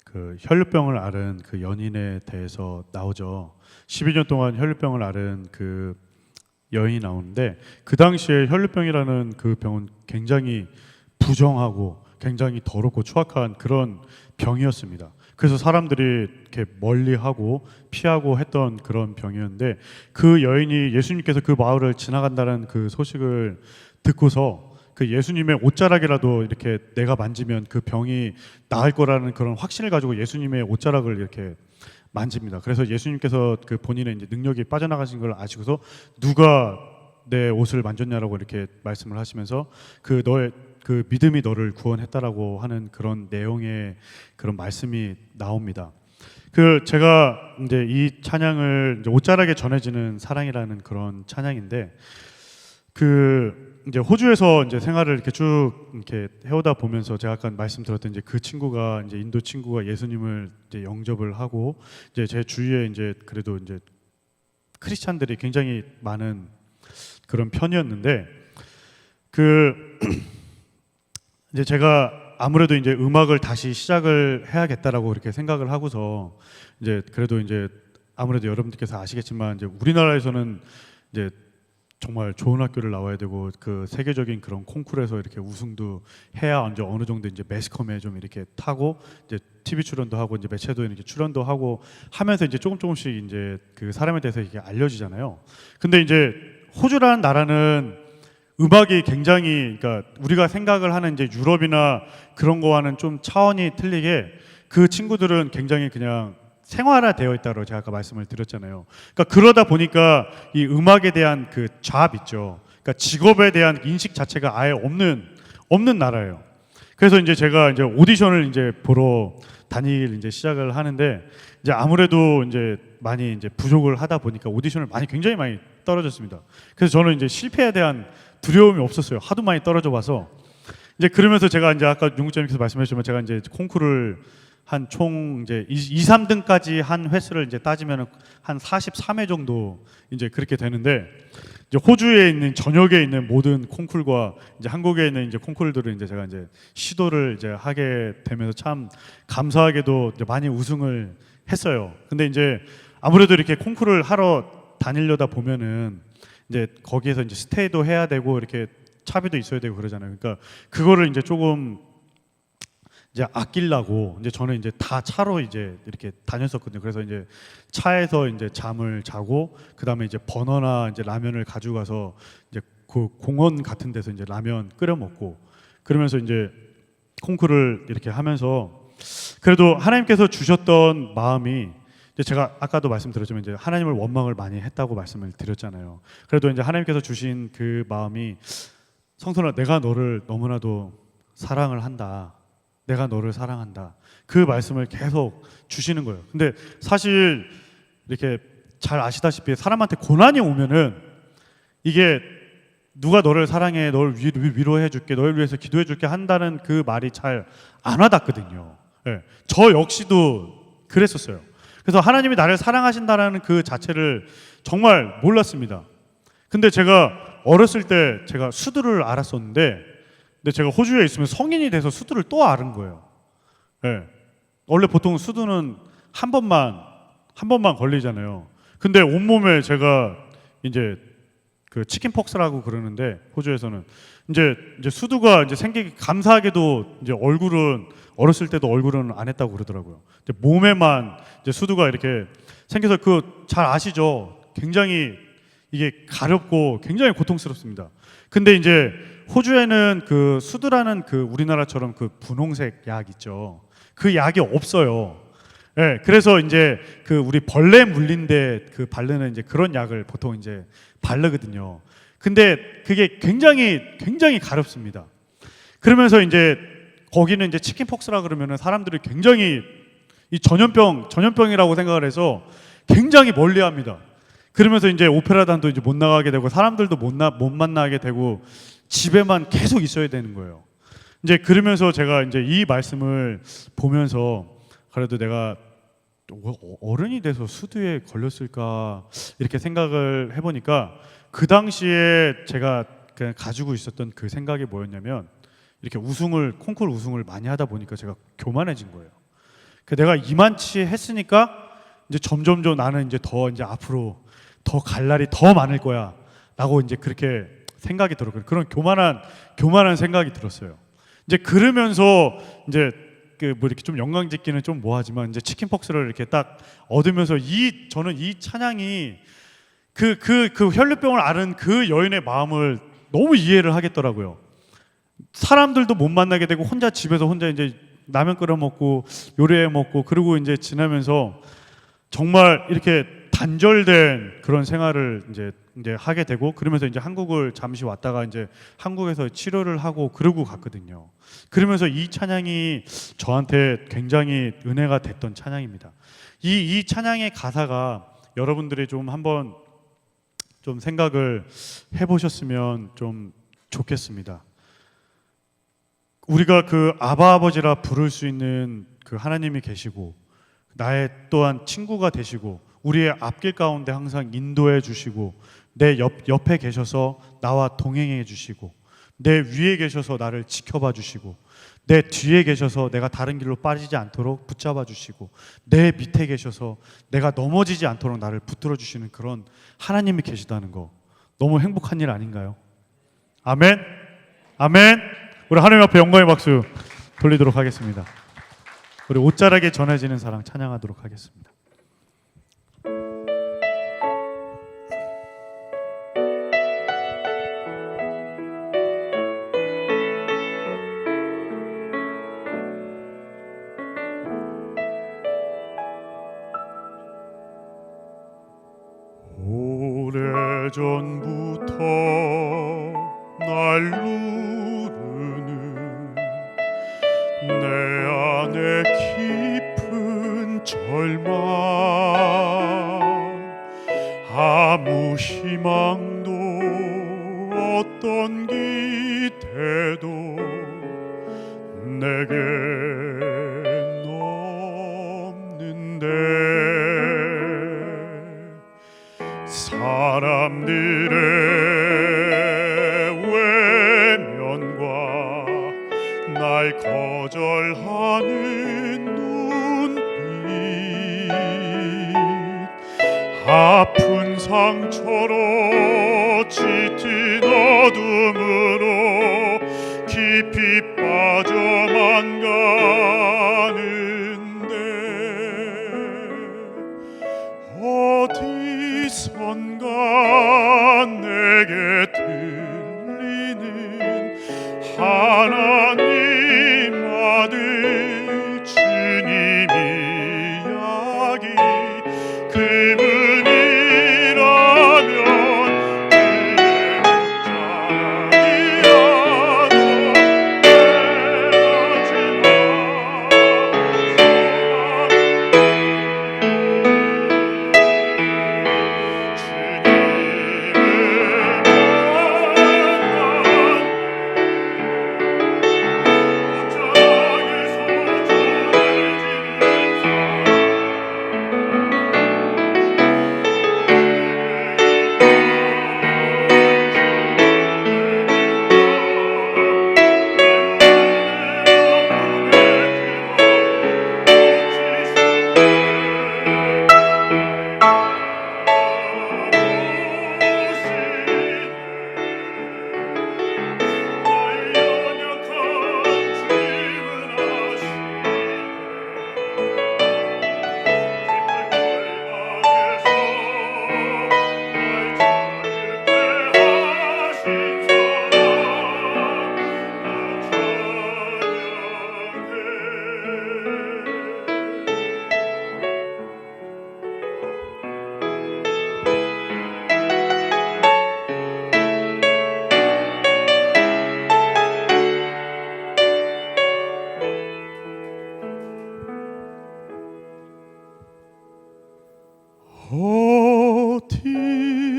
그 혈루병을 앓은 그 연인에 대해서 나오죠. 12년 동안 혈루병을 앓은 그 여인이 나오는데 그 당시에 혈루병이라는 그 병은 굉장히 부정하고 굉장히 더럽고 추악한 그런 병이었습니다. 그래서 사람들이 이렇게 멀리하고 피하고 했던 그런 병이었는데 그 여인이 예수님께서 그 마을을 지나간다는 그 소식을 듣고서 그 예수님의 옷자락이라도 이렇게 내가 만지면 그 병이 나을 거라는 그런 확신을 가지고 예수님의 옷자락을 이렇게 만집니다. 그래서 예수님께서 그 본인의 이제 능력이 빠져나가신 걸 아시고서 누가 내 옷을 만졌냐라고 이렇게 말씀을 하시면서 그 너의 그 믿음이 너를 구원했다라고 하는 그런 내용의 그런 말씀이 나옵니다. 그 제가 이제 이 찬양을 이제 옷자락에 전해지는 사랑이라는 그런 찬양인데 그 이제 호주에서 이제 생활을 이렇게 쭉 이렇게 해오다 보면서 제가 아까 말씀드렸던 이제 그 친구가 이제 인도 친구가 예수님을 이제 영접을 하고 이제 제 주위에 이제 그래도 이제 크리스찬들이 굉장히 많은 그런 편이었는데 그 이제 제가 아무래도 이제 음악을 다시 시작을 해야겠다라고 이렇게 생각을 하고서 이제 그래도 이제 아무래도 여러분들께서 아시겠지만 이제 우리나라에서는 이제 정말 좋은 학교를 나와야 되고 그 세계적인 그런 콩쿠르에서 이렇게 우승도 해야 이제 어느 정도 이제 매스컴에 좀 이렇게 타고 이제 TV 출연도 하고 이제 매체도 이렇게 출연도 하고 하면서 이제 조금씩 이제 그 사람에 대해서 이렇게 알려지잖아요. 근데 이제 호주라는 나라는 음악이 굉장히 그러니까 우리가 생각을 하는 이제 유럽이나 그런 거와는 좀 차원이 틀리게 그 친구들은 굉장히 그냥 생활화되어 있다고 제가 아까 말씀을 드렸잖아요. 그러니까 그러다 보니까 이 음악에 대한 그 잡 있죠. 그러니까 직업에 대한 인식 자체가 아예 없는 나라예요. 그래서 이제 제가 이제 오디션을 이제 보러 다니길 이제 시작을 하는데 이제 아무래도 이제 많이 이제 부족을 하다 보니까 오디션을 굉장히 많이 떨어졌습니다. 그래서 저는 이제 실패에 대한 두려움이 없었어요. 하도 많이 떨어져 봐서 이제 그러면서 제가 이제 아까 윤국장님께서 말씀하셨지만 제가 이제 콩쿠르를 한 총 이제 2, 3등까지 한 횟수를 이제 따지면 한 43회 정도 이제 그렇게 되는데 이제 호주에 있는 전역에 있는 모든 콩쿨과 이제 한국에 있는 이제 콩쿨들을 이제 제가 이제 시도를 이제 하게 되면서 참 감사하게도 이제 많이 우승을 했어요. 근데 이제 아무래도 이렇게 콩쿨을 하러 다니려다 보면은 이제 거기에서 이제 스테이도 해야 되고 이렇게 차비도 있어야 되고 그러잖아요. 그러니까 그거를 이제 조금 이제 아끼려고 이제 저는 이제 다 차로 이제 이렇게 다녔었거든요. 그래서 이제 차에서 이제 잠을 자고 그다음에 이제 버너나 이제 라면을 가지고 가서 이제 그 공원 같은 데서 이제 라면 끓여 먹고 그러면서 이제 콩쿠르를 이렇게 하면서 그래도 하나님께서 주셨던 마음이 이제 제가 아까도 말씀드렸지만 이제 하나님을 원망을 많이 했다고 말씀을 드렸잖아요. 그래도 이제 하나님께서 주신 그 마음이 성선아 내가 너를 너무나도 사랑을 한다. 내가 너를 사랑한다. 그 말씀을 계속 주시는 거예요. 근데 사실 이렇게 잘 아시다시피 사람한테 고난이 오면은 이게 누가 너를 사랑해, 너를 위로해 줄게, 너를 위해서 기도해 줄게 한다는 그 말이 잘 안 와닿거든요. 네. 저 역시도 그랬었어요. 그래서 하나님이 나를 사랑하신다는 그 자체를 정말 몰랐습니다. 근데 제가 어렸을 때 제가 수두를 알았었는데 근데 제가 호주에 있으면 성인이 돼서 수두를 또 알은 거예요. 네. 원래 보통 수두는 한 번만 걸리잖아요. 근데 온몸에 제가 이제 그 치킨폭스라고 그러는데 호주에서는 이제 수두가 이제 생기기 감사하게도 이제 얼굴은 어렸을 때도 얼굴은 안 했다고 그러더라고요. 이제 몸에만 이제 수두가 이렇게 생겨서 그 잘 아시죠? 굉장히 이게 가렵고 굉장히 고통스럽습니다. 근데 이제 호주에는 그 수두라는 그 우리나라처럼 그 분홍색 약 있죠. 그 약이 없어요. 네, 그래서 이제 그 우리 벌레 물린데 그 바르는 이제 그런 약을 보통 이제 바르거든요. 근데 그게 굉장히 가렵습니다. 그러면서 이제 거기는 이제 치킨폭스라 그러면은 사람들이 굉장히 이 전염병이라고 생각을 해서 굉장히 멀리합니다. 그러면서 이제 오페라단도 이제 못 나가게 되고 사람들도 못 만나게 되고 집에만 계속 있어야 되는 거예요. 이제 그러면서 제가 이제 이 말씀을 보면서 그래도 내가 어른이 돼서 수두에 걸렸을까 이렇게 생각을 해보니까 그 당시에 제가 그냥 가지고 있었던 그 생각이 뭐였냐면 이렇게 콩쿠르 우승을 많이 하다 보니까 제가 교만해진 거예요. 그 내가 이만치 했으니까 이제 점점 나는 이제 더 이제 앞으로 더 갈 날이 더 많을 거야라고 이제 그렇게 생각이 들었거든요. 그런 교만한 생각이 들었어요. 이제 그러면서 이제 그 뭐 이렇게 좀 영광짓기는 좀 뭐하지만 이제 치킨폭스를 이렇게 딱 얻으면서 저는 이 찬양이 그 혈류병을 앓은 그 여인의 마음을 너무 이해를 하겠더라고요. 사람들도 못 만나게 되고 집에서 혼자 이제 라면 끓여 먹고 요리해 먹고 그리고 이제 지나면서 정말 이렇게 단절된 그런 생활을 이제 하게 되고 그러면서 이제 한국을 잠시 왔다가 이제 한국에서 치료를 하고 그러고 갔거든요. 그러면서 이 찬양이 저한테 굉장히 은혜가 됐던 찬양입니다. 이 찬양의 가사가 여러분들이 좀 한번 좀 생각을 해보셨으면 좀 좋겠습니다. 우리가 그 아바 아버지라 부를 수 있는 그 하나님이 계시고 나의 또한 친구가 되시고 우리의 앞길 가운데 항상 인도해 주시고 내 옆에 계셔서 나와 동행해 주시고 내 위에 계셔서 나를 지켜봐 주시고 내 뒤에 계셔서 내가 다른 길로 빠지지 않도록 붙잡아 주시고 내 밑에 계셔서 내가 넘어지지 않도록 나를 붙들어 주시는 그런 하나님이 계시다는 거 너무 행복한 일 아닌가요? 아멘. 아멘. 우리 하나님 앞에 영광의 박수 돌리도록 하겠습니다. 우리 옷자락에 전해지는 사랑 찬양하도록 하겠습니다. 오래전부터 날 누르는 내 안에 깊은 절망 아무 희망도 어떤 기대도 내겐 없는데 사람들의 외면과 날 거절하는 눈빛 아픈 상처로 짙은 어둠으로 깊이 빠져만 가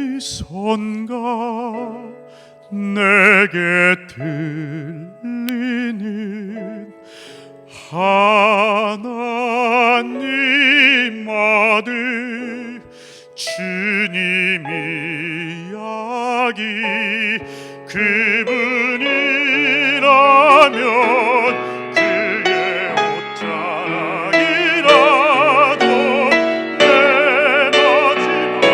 어디선가 내게 들리는 하나님 아들 주님 이야기 그분이라면 그의 옷자락이라도 내 마지막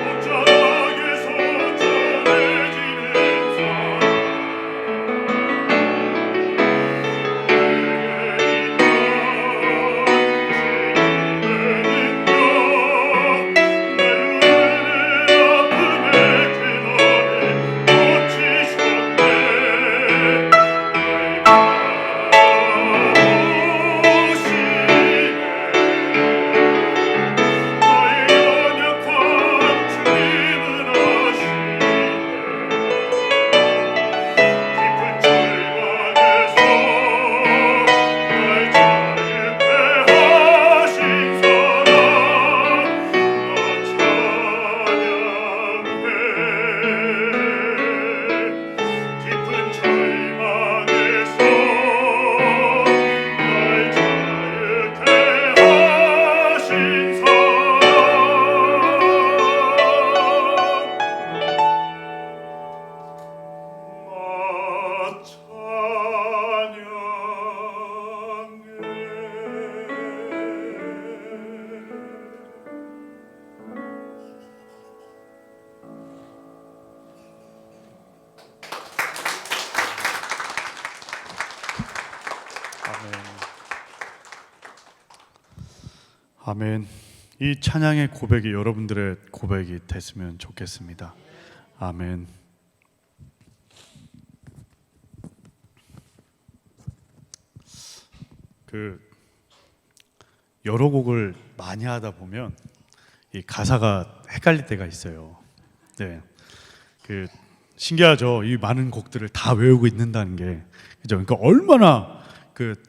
옷자락에서 전해지는 아멘. 이 찬양의 고백이 여러분들의 고백이 됐으면 좋겠습니다. 아멘. 여러 곡을 많이 하다 보면 이 가사가 헷갈릴 때가 있어요. 네. 신기하죠. 이 많은 곡들을 다 외우고 있는다는 게. 그죠? 그러니까 얼마나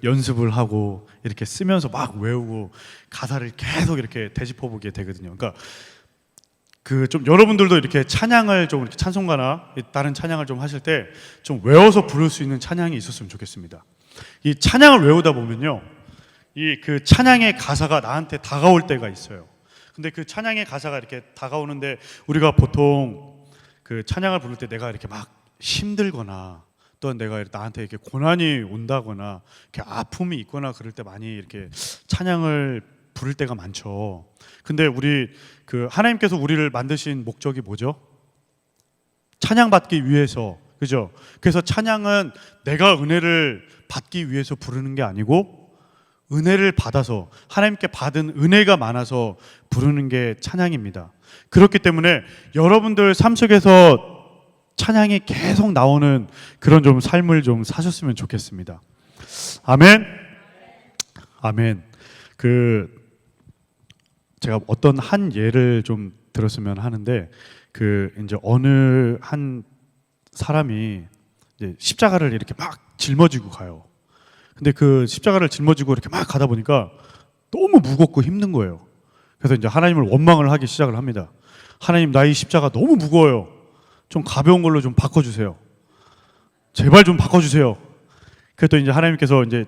연습을 하고 이렇게 쓰면서 막 외우고 가사를 계속 이렇게 되짚어 보게 되거든요. 그러니까 좀 여러분들도 이렇게 찬양을 좀 이렇게 찬송가나 다른 찬양을 좀 하실 때 좀 외워서 부를 수 있는 찬양이 있었으면 좋겠습니다. 이 찬양을 외우다 보면요, 이 찬양의 가사가 나한테 다가올 때가 있어요. 근데 그 찬양의 가사가 이렇게 다가오는데 우리가 보통 찬양을 부를 때 내가 이렇게 막 힘들거나 또는 내가 나한테 이렇게 고난이 온다거나 이렇게 아픔이 있거나 그럴 때 많이 이렇게 찬양을 부를 때가 많죠. 근데 우리 하나님께서 우리를 만드신 목적이 뭐죠? 찬양받기 위해서, 그죠? 그래서 찬양은 내가 은혜를 받기 위해서 부르는 게 아니고 은혜를 받아서 하나님께 받은 은혜가 많아서 부르는 게 찬양입니다. 그렇기 때문에 여러분들 삶 속에서 찬양이 계속 나오는 그런 좀 삶을 좀 사셨으면 좋겠습니다. 아멘. 아멘. 제가 어떤 한 예를 좀 들었으면 하는데 이제 어느 한 사람이 이제 십자가를 이렇게 막 짊어지고 가요. 근데 그 십자가를 짊어지고 이렇게 막 가다 보니까 너무 무겁고 힘든 거예요. 그래서 이제 하나님을 원망을 하기 시작을 합니다. 하나님, 나 이 십자가 너무 무거워요. 좀 가벼운 걸로 좀 바꿔주세요. 제발 좀 바꿔주세요. 그랬더니 이제 하나님께서 이제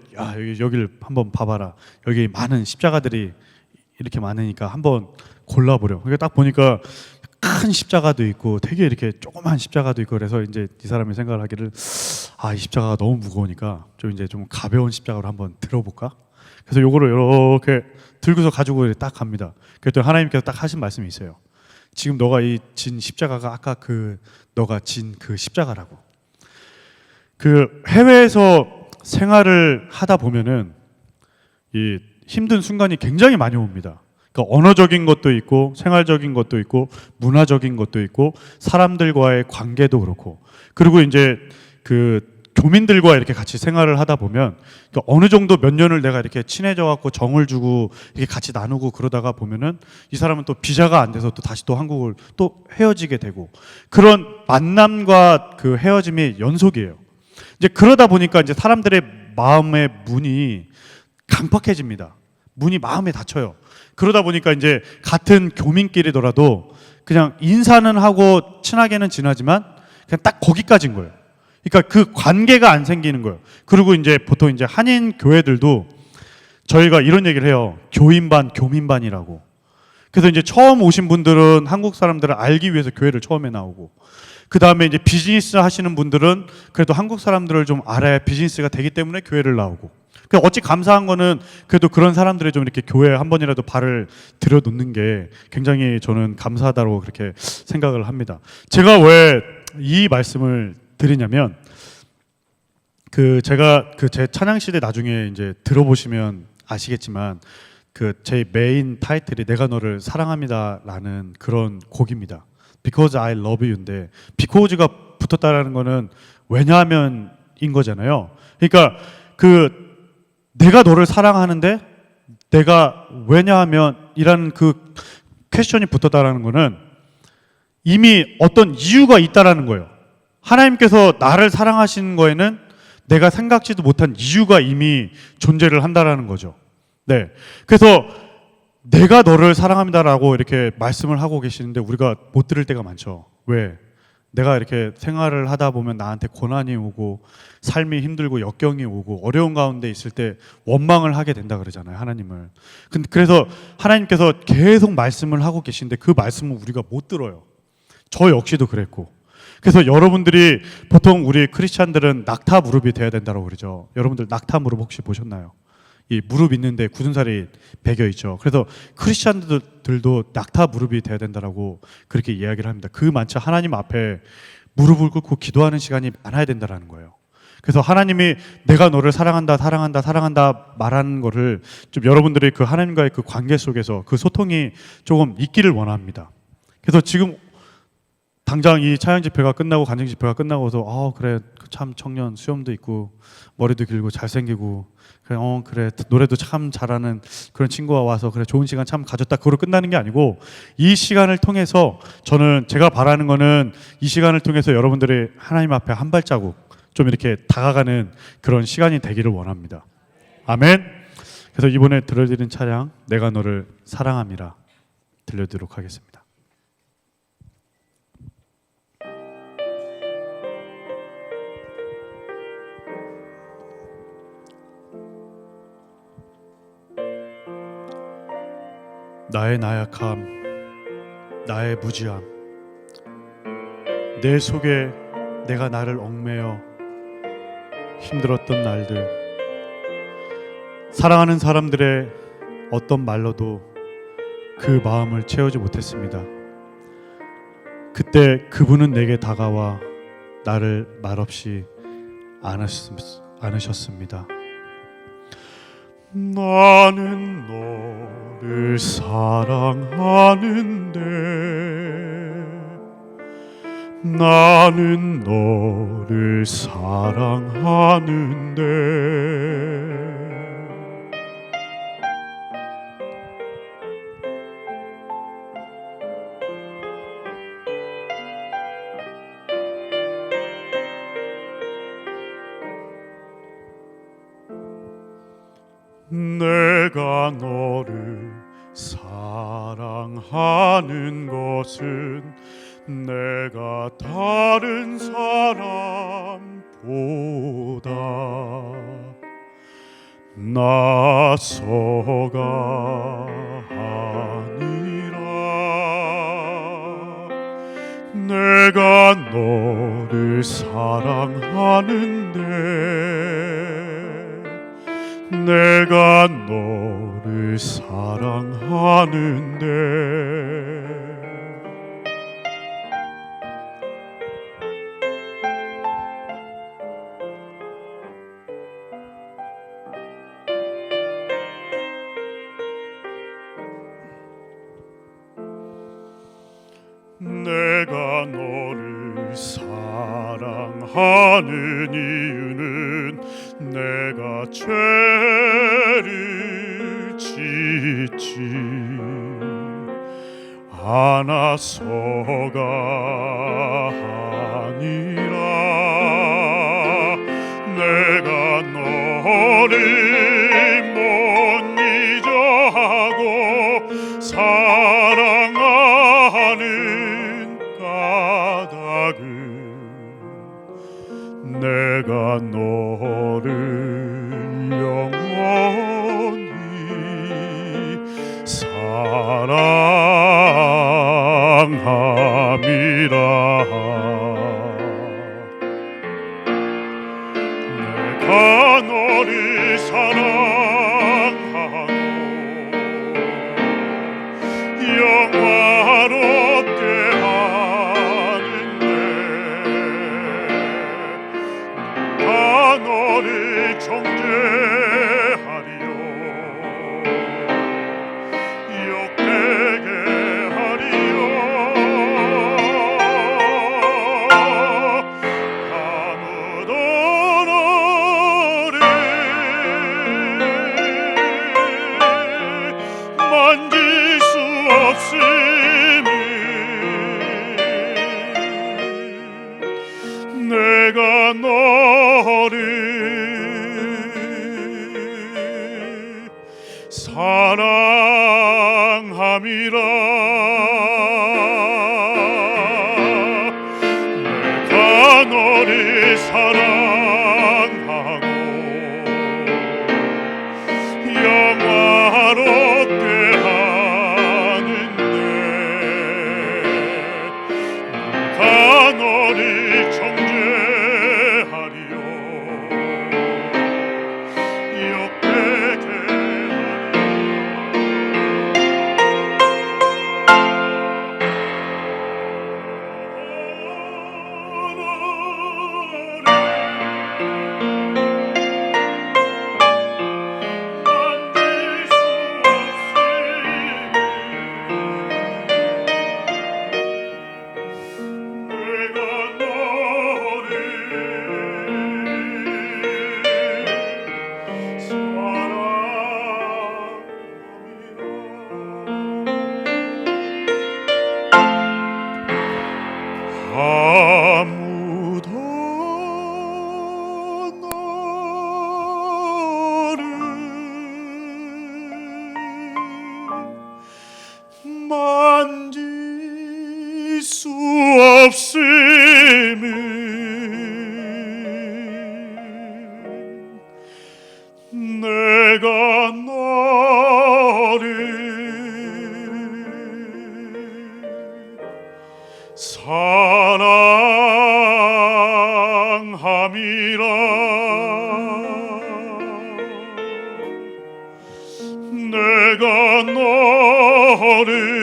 여기를 한번 봐봐라. 여기 많은 십자가들이 이렇게 많으니까 한번 골라보려. 그러니까 딱 보니까 큰 십자가도 있고 되게 이렇게 조그만 십자가도 있고 그래서 이제 이 사람이 생각을 하기를 이 십자가가 너무 무거우니까 좀 가벼운 십자가로 한번 들어볼까? 그래서 요거를 이렇게 들고서 가지고 딱 갑니다. 그랬더니 하나님께서 딱 하신 말씀이 있어요. 지금 너가 진 십자가가 아까 너가 진 그 십자가라고. 해외에서 생활을 하다 보면은 이 힘든 순간이 굉장히 많이 옵니다. 그러니까 언어적인 것도 있고 생활적인 것도 있고 문화적인 것도 있고 사람들과의 관계도 그렇고 그리고 이제 교민들과 이렇게 같이 생활을 하다 보면 그러니까 어느 정도 몇 년을 내가 이렇게 친해져 갖고 정을 주고 이렇게 같이 나누고 그러다가 보면은 이 사람은 또 비자가 안 돼서 또 다시 또 한국을 또 헤어지게 되고 그런 만남과 그 헤어짐이 연속이에요. 이제 그러다 보니까 이제 사람들의 마음의 문이 강팍해집니다. 문이 마음에 닫혀요. 그러다 보니까 이제 같은 교민끼리더라도 그냥 인사는 하고 친하게는 지나지만 그냥 딱 거기까지인 거예요. 그러니까 그 관계가 안 생기는 거예요. 그리고 이제 보통 이제 한인 교회들도 저희가 이런 얘기를 해요. 교인반, 교민반이라고. 그래서 이제 처음 오신 분들은 한국 사람들을 알기 위해서 교회를 처음에 나오고, 그 다음에 이제 비즈니스 하시는 분들은 그래도 한국 사람들을 좀 알아야 비즈니스가 되기 때문에 교회를 나오고. 그러니까 어찌 감사한 거는 그래도 그런 사람들이 좀 이렇게 교회에 한 번이라도 발을 들여놓는 게 굉장히 저는 감사하다고 그렇게 생각을 합니다. 제가 왜 이 말씀을 드리냐면 그 제가 그 제 찬양 CD 나중에 이제 들어보시면 아시겠지만 그 제 메인 타이틀이 내가 너를 사랑합니다라는 그런 곡입니다. Because I love you인데 because가 붙었다라는 거는 왜냐하면인 거잖아요. 그러니까 그 내가 너를 사랑하는데 내가 왜냐하면이라는 그 퀘스천이 붙었다라는 거는 이미 어떤 이유가 있다라는 거예요. 하나님께서 나를 사랑하시는 거에는 내가 생각지도 못한 이유가 이미 존재를 한다라는 거죠. 네. 그래서 내가 너를 사랑합니다라고 이렇게 말씀을 하고 계시는데 우리가 못 들을 때가 많죠. 왜? 내가 이렇게 생활을 하다 보면 나한테 고난이 오고 삶이 힘들고 역경이 오고 어려운 가운데 있을 때 원망을 하게 된다 그러잖아요, 하나님을. 그래서 하나님께서 계속 말씀을 하고 계신데 그 말씀을 우리가 못 들어요. 저 역시도 그랬고. 그래서 여러분들이 보통 우리 크리스찬들은 낙타 무릎이 돼야 된다고 그러죠. 여러분들 낙타 무릎 혹시 보셨나요? 이 무릎 있는데 굳은 살이 베겨 있죠. 그래서 크리스찬들도 낙타 무릎이 돼야 된다라고 그렇게 이야기를 합니다. 그 많죠. 하나님 앞에 무릎을 꿇고 기도하는 시간이 많아야 된다라는 거예요. 그래서 하나님이 내가 너를 사랑한다, 사랑한다, 사랑한다 말하는 거를 좀 여러분들이 그 하나님과의 그 관계 속에서 그 소통이 조금 있기를 원합니다. 그래서 지금 당장 이 차양 집회가 끝나고 간증 집회가 끝나고서 그래 참 청년 수염도 있고 머리도 길고 잘생기고 그래 노래도 참 잘하는 그런 친구가 와서 그래 좋은 시간 참 가졌다 그거로 끝나는 게 아니고 이 시간을 통해서 저는 제가 바라는 거는 이 시간을 통해서 여러분들이 하나님 앞에 한 발자국 좀 이렇게 다가가는 그런 시간이 되기를 원합니다. 아멘. 그래서 이번에 들려드린 찬양 내가 너를 사랑함이라 들려드리도록 하겠습니다. 나의 나약함, 나의 무지함, 내 속에 내가 나를 얽매여 힘들었던 날들, 사랑하는 사람들의 어떤 말로도 그 마음을 채우지 못했습니다. 그때 그분은 내게 다가와 나를 말없이 안으셨습니다. 나는 너를 사랑하는데 나는 너를 사랑하는데 내가 너를 사랑하는 것은 내가 다른 사람보다 낯서가 아니라 내가 너를 사랑하는데 내가 너를 사랑하는데 내가 너를 사랑하는데 하는 이유는 내가 죄를 짓지 않아서가 아니라 내가 너를 못 잊어 하고 사랑하는 까닭은 내가 너를 영원히 사랑함이라. 내가 너를 사랑하고 영화롭게 하는데 내가 너를 정죄하리요 욕되게 하리요. 아무도 너를 만질 수 없음을 내가 너를 사랑함이라. 내가 너를 사랑하고 영화롭게 하는데 내가 너를 정죄하리요 욕되게 아무도 너를 만질 수 없음을 내가 너를 사랑함이라. 내가 너를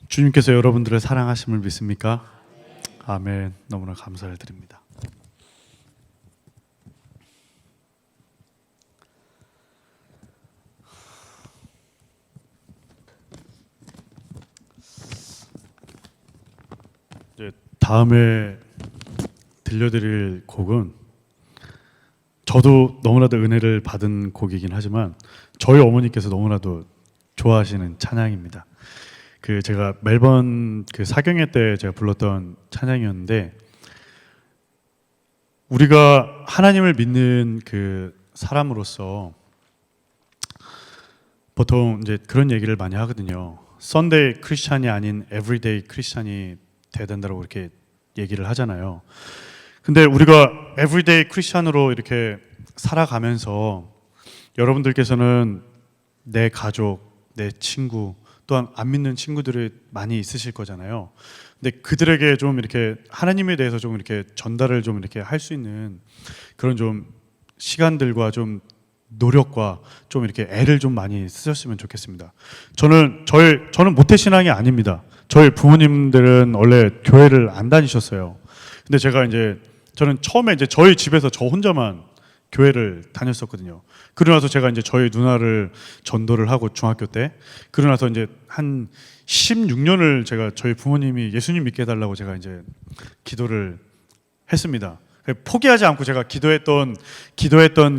주님께서 여러분들을 사랑하심을 믿습니까? 아멘. 너무나 감사를 드립니다. 이제 다음에 들려드릴 곡은 저도 너무나도 은혜를 받은 곡이긴 하지만 저희 어머니께서 너무나도 좋아하시는 찬양입니다. 그 제가 멜번 그 사경회 때 제가 불렀던 찬양이었는데, 우리가 하나님을 믿는 그 사람으로서 보통 이제 그런 얘기를 많이 하거든요. 썬데이 크리스찬이 아닌 에브리데이 크리스찬이 돼야 된다고 이렇게 얘기를 하잖아요. 근데 우리가 에브리데이 크리스찬으로 이렇게 살아가면서 여러분들께서는 내 가족, 내 친구, 또한 안 믿는 친구들이 많이 있으실 거잖아요. 근데 그들에게 좀 이렇게 하나님에 대해서 좀 이렇게 전달을 좀 이렇게 할 수 있는 그런 좀 시간들과 좀 노력과 좀 이렇게 애를 좀 많이 쓰셨으면 좋겠습니다. 저는 모태신앙이 아닙니다. 저희 부모님들은 원래 교회를 안 다니셨어요. 근데 저는 처음에 이제 저희 집에서 저 혼자만 교회를 다녔었거든요. 그러고 나서 제가 이제 저희 누나를 전도를 하고 중학교 때, 그러고 나서 이제 한 16년을 제가 저희 부모님이 예수님 믿게 해달라고 제가 이제 기도를 했습니다. 포기하지 않고 제가 기도했던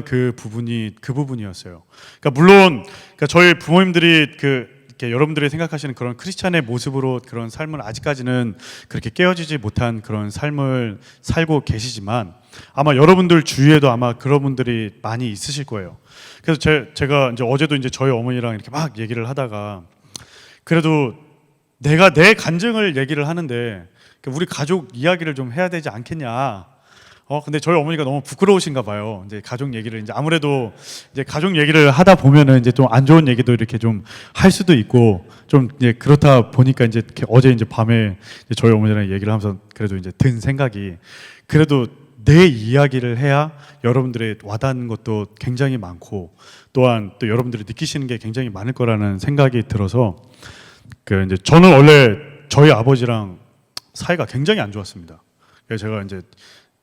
그 부분이었어요. 그러니까 물론 저희 부모님들이 이렇게 여러분들이 생각하시는 그런 크리스찬의 모습으로 그런 삶을 아직까지는 그렇게 깨어지지 못한 그런 삶을 살고 계시지만 아마 여러분들 주위에도 아마 그런 분들이 많이 있으실 거예요. 그래서 제가 이제 어제도 이제 저희 어머니랑 이렇게 막 얘기를 하다가 그래도 내가 내 간증을 얘기를 하는데 우리 가족 이야기를 좀 해야 되지 않겠냐. 근데 저희 어머니가 너무 부끄러우신가 봐요. 이제 가족 얘기를 이제 아무래도 이제 가족 얘기를 하다 보면은 이제 좀 안 좋은 얘기도 이렇게 좀 할 수도 있고 좀 이제 그렇다 보니까 이제 어제 이제 밤에 이제 저희 어머니랑 얘기를 하면서 그래도 이제 든 생각이 그래도 내 이야기를 해야 여러분들의 와닿는 것도 굉장히 많고 또한 또 여러분들이 느끼시는 게 굉장히 많을 거라는 생각이 들어서 이제 저는 원래 저희 아버지랑 사이가 굉장히 안 좋았습니다. 그래서 제가 이제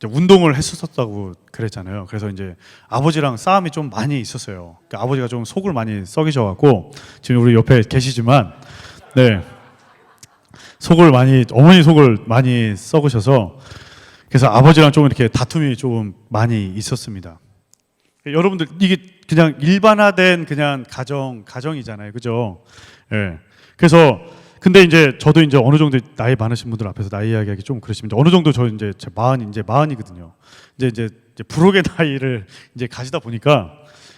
운동을 했었다고 그랬잖아요. 그래서 이제 아버지랑 싸움이 좀 많이 있었어요. 그러니까 아버지가 좀 속을 많이 썩이셔갖고 지금 우리 옆에 계시지만, 네, 어머니 속을 많이 썩으셔서 그래서 아버지랑 좀 이렇게 다툼이 좀 많이 있었습니다. 여러분들 이게 그냥 일반화된 그냥 가정이잖아요, 그죠? 예. 네. 그래서 근데 이제 저도 이제 어느 정도 나이 많으신 분들 앞에서 나이 이야기하기 좀 그렇습니다. 어느 정도 저 이제 제 마흔이거든요. 이제 불혹의 나이를 이제 가시다 보니까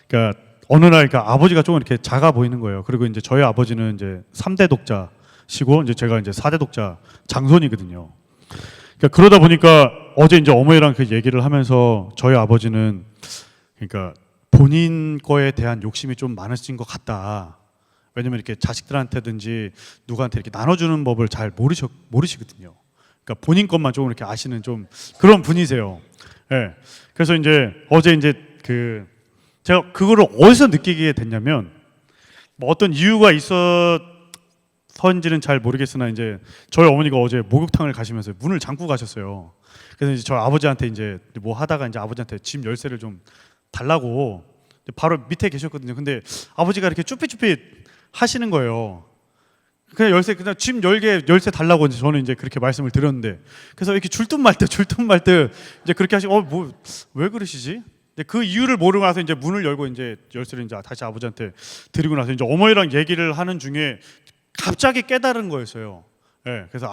그러니까 어느 날 그러니까 아버지가 조금 이렇게 작아 보이는 거예요. 그리고 이제 저희 아버지는 이제 3대 독자시고 이제 제가 이제 4대 독자 장손이거든요. 그러니까 그러다 보니까 어제 이제 어머니랑 그 얘기를 하면서 저희 아버지는 그러니까 본인 거에 대한 욕심이 좀 많으신 것 같다. 왜냐면 이렇게 자식들한테든지 누구한테 이렇게 나눠주는 법을 잘 모르시거든요. 그러니까 본인 것만 조금 이렇게 아시는 좀 그런 분이세요. 예. 네. 그래서 이제 어제 이제 제가 그거를 어디서 느끼게 됐냐면 뭐 어떤 이유가 있어서인지는 잘 모르겠으나 이제 저희 어머니가 어제 목욕탕을 가시면서 문을 잠그고 가셨어요. 그래서 이제 저희 아버지한테 이제 뭐 하다가 이제 아버지한테 집 열쇠를 좀 달라고 바로 밑에 계셨거든요. 근데 아버지가 이렇게 쭈삣쭈삣 하시는 거예요. 그냥 집 열쇠 달라고 이제 저는 이제 그렇게 말씀을 드렸는데 그래서 이렇게 줄듯 말듯 이제 그렇게 하시고 뭐 왜 그러시지? 그 이유를 모르고 나서 이제 문을 열고 이제 열쇠를 이제 다시 아버지한테 드리고 나서 이제 어머니랑 얘기를 하는 중에 갑자기 깨달은 거였어요. 예. 네, 그래서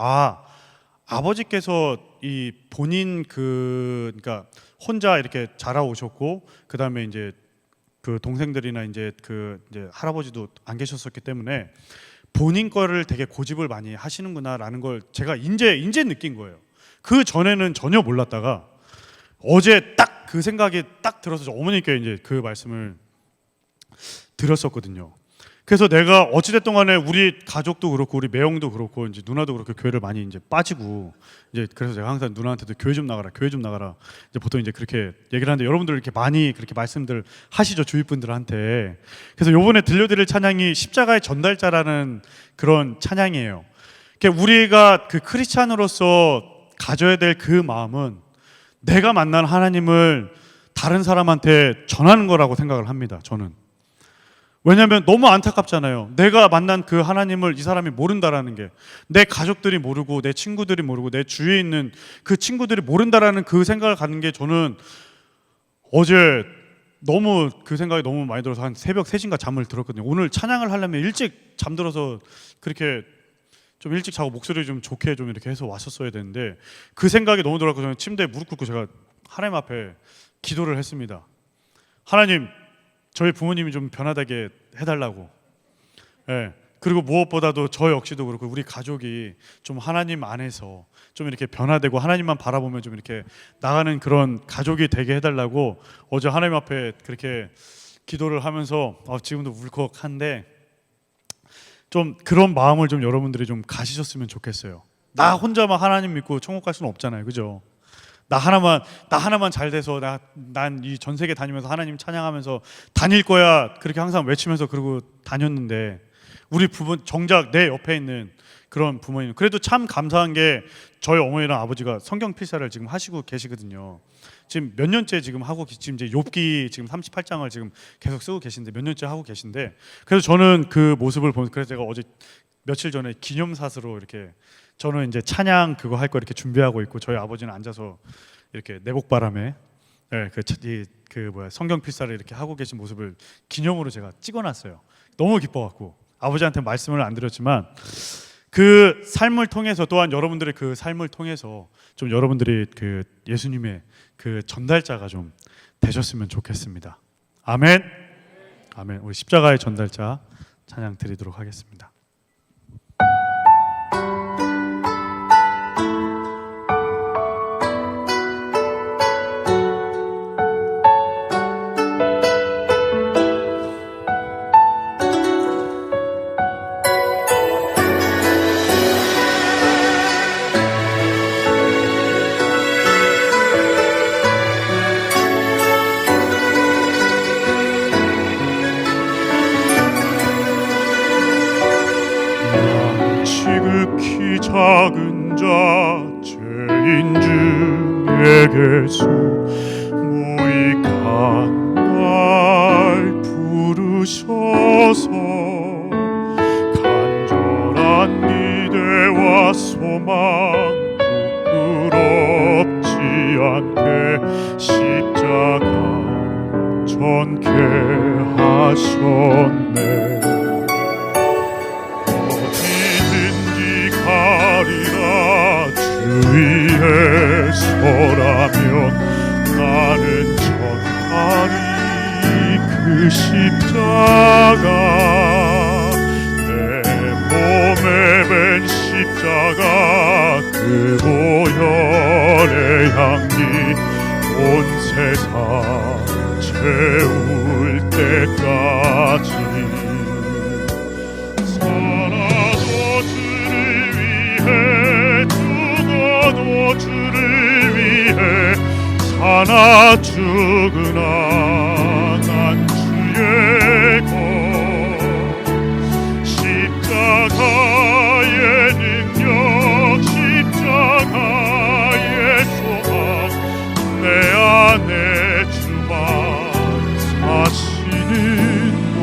아버지께서 이 본인 그러니까 혼자 이렇게 자라오셨고 그다음에 이제 그 동생들이나 이제 이제 할아버지도 안 계셨었기 때문에 본인 거를 되게 고집을 많이 하시는구나라는 걸 제가 이제 느낀 거예요. 그 전에는 전혀 몰랐다가 어제 딱 그 생각이 딱 들어서 어머니께 이제 그 말씀을 드렸었거든요. 그래서 내가 어찌됐든 간에 우리 가족도 그렇고 우리 매형도 그렇고 이제 누나도 그렇고 교회를 많이 이제 빠지고 이제 그래서 제가 항상 누나한테도 교회 좀 나가라 이제 보통 이제 그렇게 얘기를 하는데 여러분들 이렇게 많이 그렇게 말씀들 하시죠, 주위 분들한테. 그래서 요번에 들려드릴 찬양이 십자가의 전달자라는 그런 찬양이에요. 그러니까 우리가 그 크리스찬으로서 가져야 될 그 마음은 내가 만난 하나님을 다른 사람한테 전하는 거라고 생각을 합니다, 저는. 왜냐하면 너무 안타깝잖아요. 내가 만난 그 하나님을 이 사람이 모른다라는 게, 내 가족들이 모르고 내 친구들이 모르고 내 주위에 있는 그 친구들이 모른다라는 그 생각을 갖는 게 저는 어제 너무 그 생각이 너무 많이 들어서 한 새벽 3시인가 잠을 들었거든요. 오늘 찬양을 하려면 일찍 잠들어서 그렇게 좀 일찍 자고 목소리 좀 좋게 좀 이렇게 해서 왔었어야 되는데 그 생각이 너무 들어서 저는 침대에 무릎 꿇고 제가 하나님 앞에 기도를 했습니다. 하나님, 저희 부모님이 좀 변화되게 해달라고. 예. 그리고 무엇보다도 저 역시도 그렇고 우리 가족이 좀 하나님 안에서 좀 이렇게 변화되고 하나님만 바라보면 좀 이렇게 나가는 그런 가족이 되게 해달라고 어제 하나님 앞에 그렇게 기도를 하면서 지금도 울컥한데 좀 그런 마음을 좀 여러분들이 좀 가지셨으면 좋겠어요. 나 혼자만 하나님 믿고 천국 갈 수는 없잖아요, 그죠? 나 하나만 잘 돼서 난 이 전 세계 다니면서 하나님 찬양하면서 다닐 거야 그렇게 항상 외치면서 그러고 다녔는데 우리 부분 정작 내 옆에 있는 그런 부모님 그래도 참 감사한 게 저희 어머니랑 아버지가 성경 필사를 지금 하시고 계시거든요. 지금 몇 년째 지금 하고 지금 이제 욥기 지금 38장을 지금 계속 쓰고 계신데 몇 년째 하고 계신데 그래서 저는 그 모습을 보면서 그래서 제가 어제 며칠 전에 기념사스로 이렇게 저는 이제 찬양 그거 할 거 이렇게 준비하고 있고 저희 아버지는 앉아서 이렇게 내복바람에 성경 필사를 이렇게 하고 계신 모습을 기념으로 제가 찍어놨어요. 너무 기뻐갖고 아버지한테 말씀을 안 드렸지만 그 삶을 통해서 또한 여러분들의 그 삶을 통해서 좀 여러분들이 그 예수님의 그 전달자가 좀 되셨으면 좋겠습니다. 아멘. 아멘. 우리 십자가의 전달자 찬양 드리도록 하겠습니다. 지극히 작은 자 죄인 중에게서 무익한 날 부르셔서 간절한 기대와 소망 부끄럽지 않게 십자가 전케 하셨네. 가리라 주위에 서라면 나는 전하리 그 십자가 내 몸에 밴 십자가 그 보혈의 향기 온 세상 채울 때까지 죽어도 주를 위해 사나 죽으나 난 주의 것 십자가의 능력 십자가의 소망 내 안에 주만 사시는 것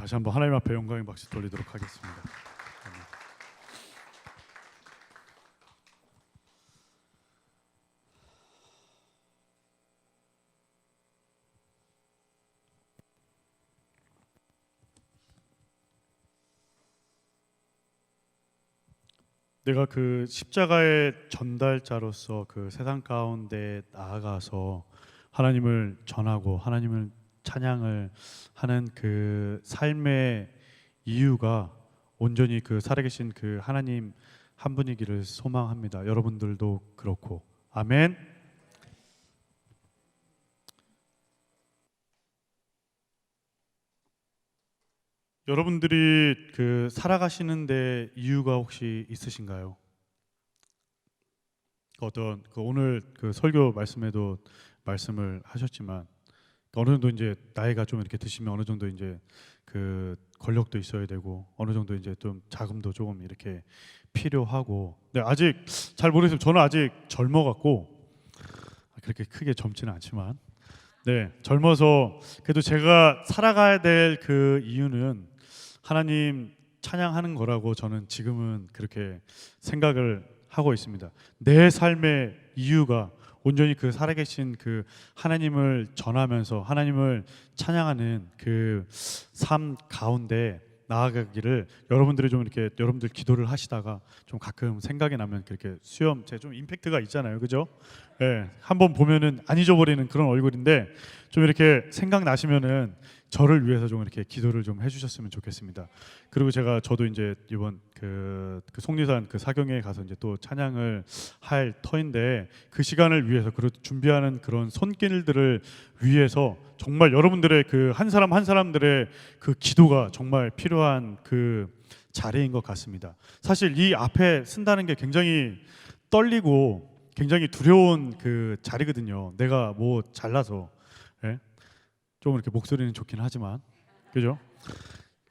다시 한번 하나님 앞에 영광의 박수 돌리도록 하겠습니다. 내가 그 십자가의 전달자로서 그 세상 가운데 나아가서 하나님을 전하고 하나님을 찬양을 하는 그 삶의 이유가 온전히 그 살아계신 그 하나님 한 분이기를 소망합니다. 여러분들도 그렇고. 아멘. 여러분들이 그 살아가시는데 이유가 혹시 있으신가요? 어떤 그 오늘 그 설교 말씀에도 말씀을 하셨지만 어느 정도 이제 나이가 좀 이렇게 드시면 어느 정도 이제 그 권력도 있어야 되고 어느 정도 이제 좀 자금도 조금 이렇게 필요하고. 네, 아직 잘 모르겠어요. 저는 아직 젊어갖고 그렇게 크게 젊지는 않지만 네, 젊어서 그래도 제가 살아가야 될 그 이유는 하나님 찬양하는 거라고 저는 지금은 그렇게 생각을 하고 있습니다. 내 삶의 이유가 온전히 그 살아계신 그 하나님을 전하면서 하나님을 찬양하는 그 삶 가운데 나아가기를 여러분들이 좀 이렇게 여러분들 기도를 하시다가 좀 가끔 생각이 나면 그렇게 수염 제 좀 임팩트가 있잖아요, 그죠? 예, 한번 보면은 안 잊어버리는 그런 얼굴인데 좀 이렇게 생각나시면은 저를 위해서 좀 이렇게 기도를 좀 해주셨으면 좋겠습니다. 그리고 저도 이제 이번 그 속리산 그 사경회에 가서 이제 또 찬양을 할 터인데 그 시간을 위해서 준비하는 그런 손길들을 위해서 정말 여러분들의 그 한 사람 한 사람들의 그 기도가 정말 필요한 그 자리인 것 같습니다. 사실 이 앞에 쓴다는 게 굉장히 떨리고 굉장히 두려운 그 자리거든요. 내가 뭐 잘나서. 예? 좀 이렇게 목소리는 좋긴 하지만 그죠?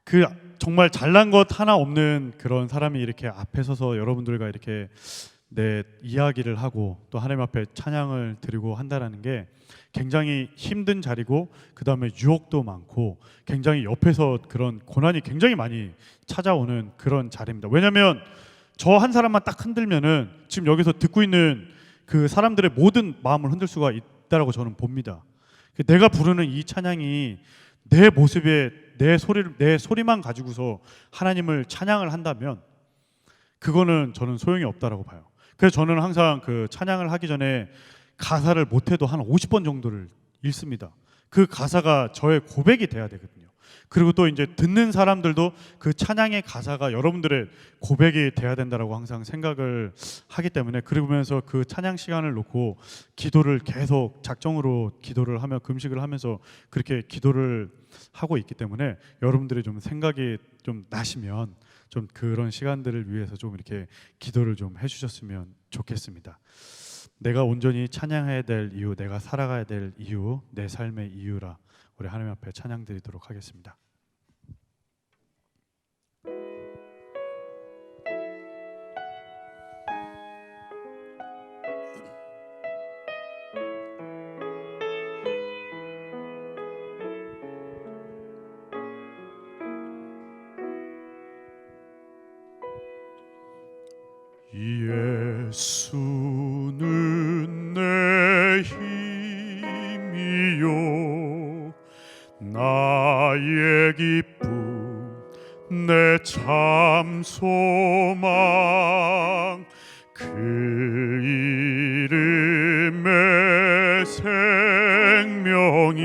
그 정말 잘난 것 하나 없는 그런 사람이 이렇게 앞에 서서 여러분들과 이렇게 내 이야기를 하고 또 하나님 앞에 찬양을 드리고 한다라는 게 굉장히 힘든 자리고 그 다음에 유혹도 많고 굉장히 옆에서 그런 고난이 굉장히 많이 찾아오는 그런 자리입니다. 왜냐하면 저 한 사람만 딱 흔들면은 지금 여기서 듣고 있는 그 사람들의 모든 마음을 흔들 수가 있다라고 저는 봅니다. 내가 부르는 이 찬양이 내 모습에 내 소리만 가지고서 하나님을 찬양을 한다면 그거는 저는 소용이 없다라고 봐요. 그래서 저는 항상 그 찬양을 하기 전에 가사를 못해도 한 50번 정도를 읽습니다. 그 가사가 저의 고백이 돼야 되거든요. 그리고 또 이제 듣는 사람들도 그 찬양의 가사가 여러분들의 고백이 돼야 된다라고 항상 생각을 하기 때문에 그러면서 그 찬양 시간을 놓고 기도를 계속 작정으로 기도를 하며 금식을 하면서 그렇게 기도를 하고 있기 때문에 여러분들이 좀 생각이 좀 나시면 좀 그런 시간들을 위해서 좀 이렇게 기도를 좀 해주셨으면 좋겠습니다. 내가 온전히 찬양해야 될 이유, 내가 살아가야 될 이유, 내 삶의 이유라 우리 하나님 앞에 찬양 드리도록 하겠습니다. 예수는 내 힘이요 나의 기쁨 내 참 소망 그 이름의 생명이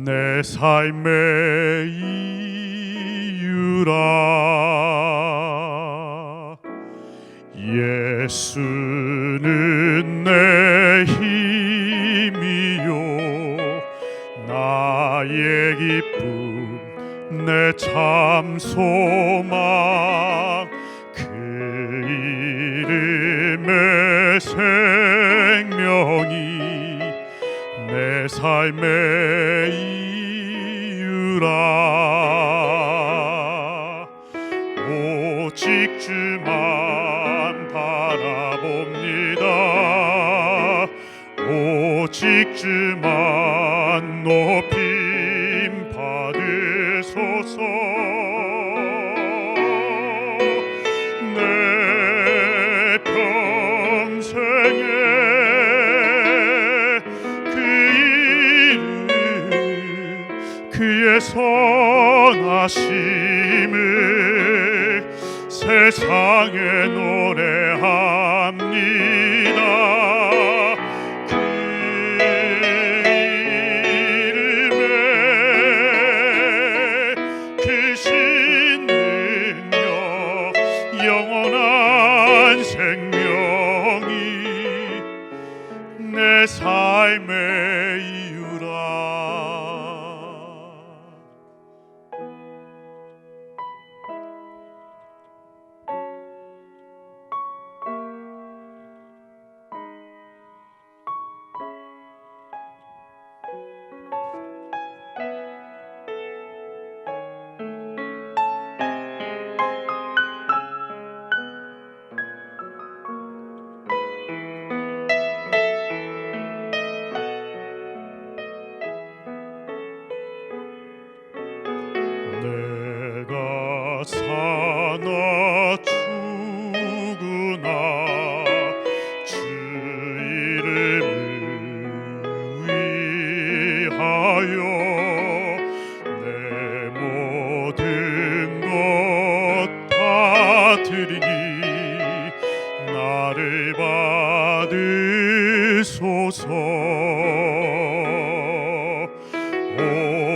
내 삶의 이유라. 예수는 내 힘이요 나의 기쁨 내 참 소망 그 이름의 생명이 내 삶의 이유라. 오직 주만 바라봅니다. 오직 주만 높임 받으 선하심을 세상에 노래합니다. 그 이름에 크신 능력 영원한 생명이 내 삶의 이유라. 내가 사나 죽으나 주 이름을 위하여 내 모든 것 다 드리니 나를 받으소서.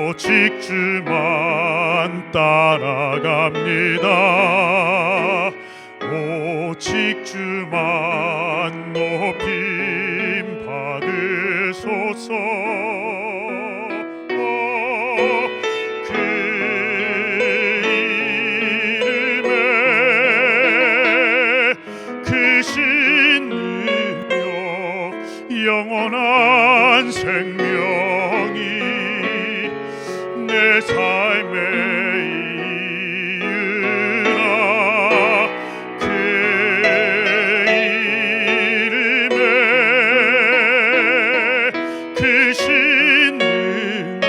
오직 주만 따라갑니다. 오직 주만 높임 받으소서. 그 이름에 크신 능력 영원한 생명이 내 삶의 이유라. 그 이름에 크신 능력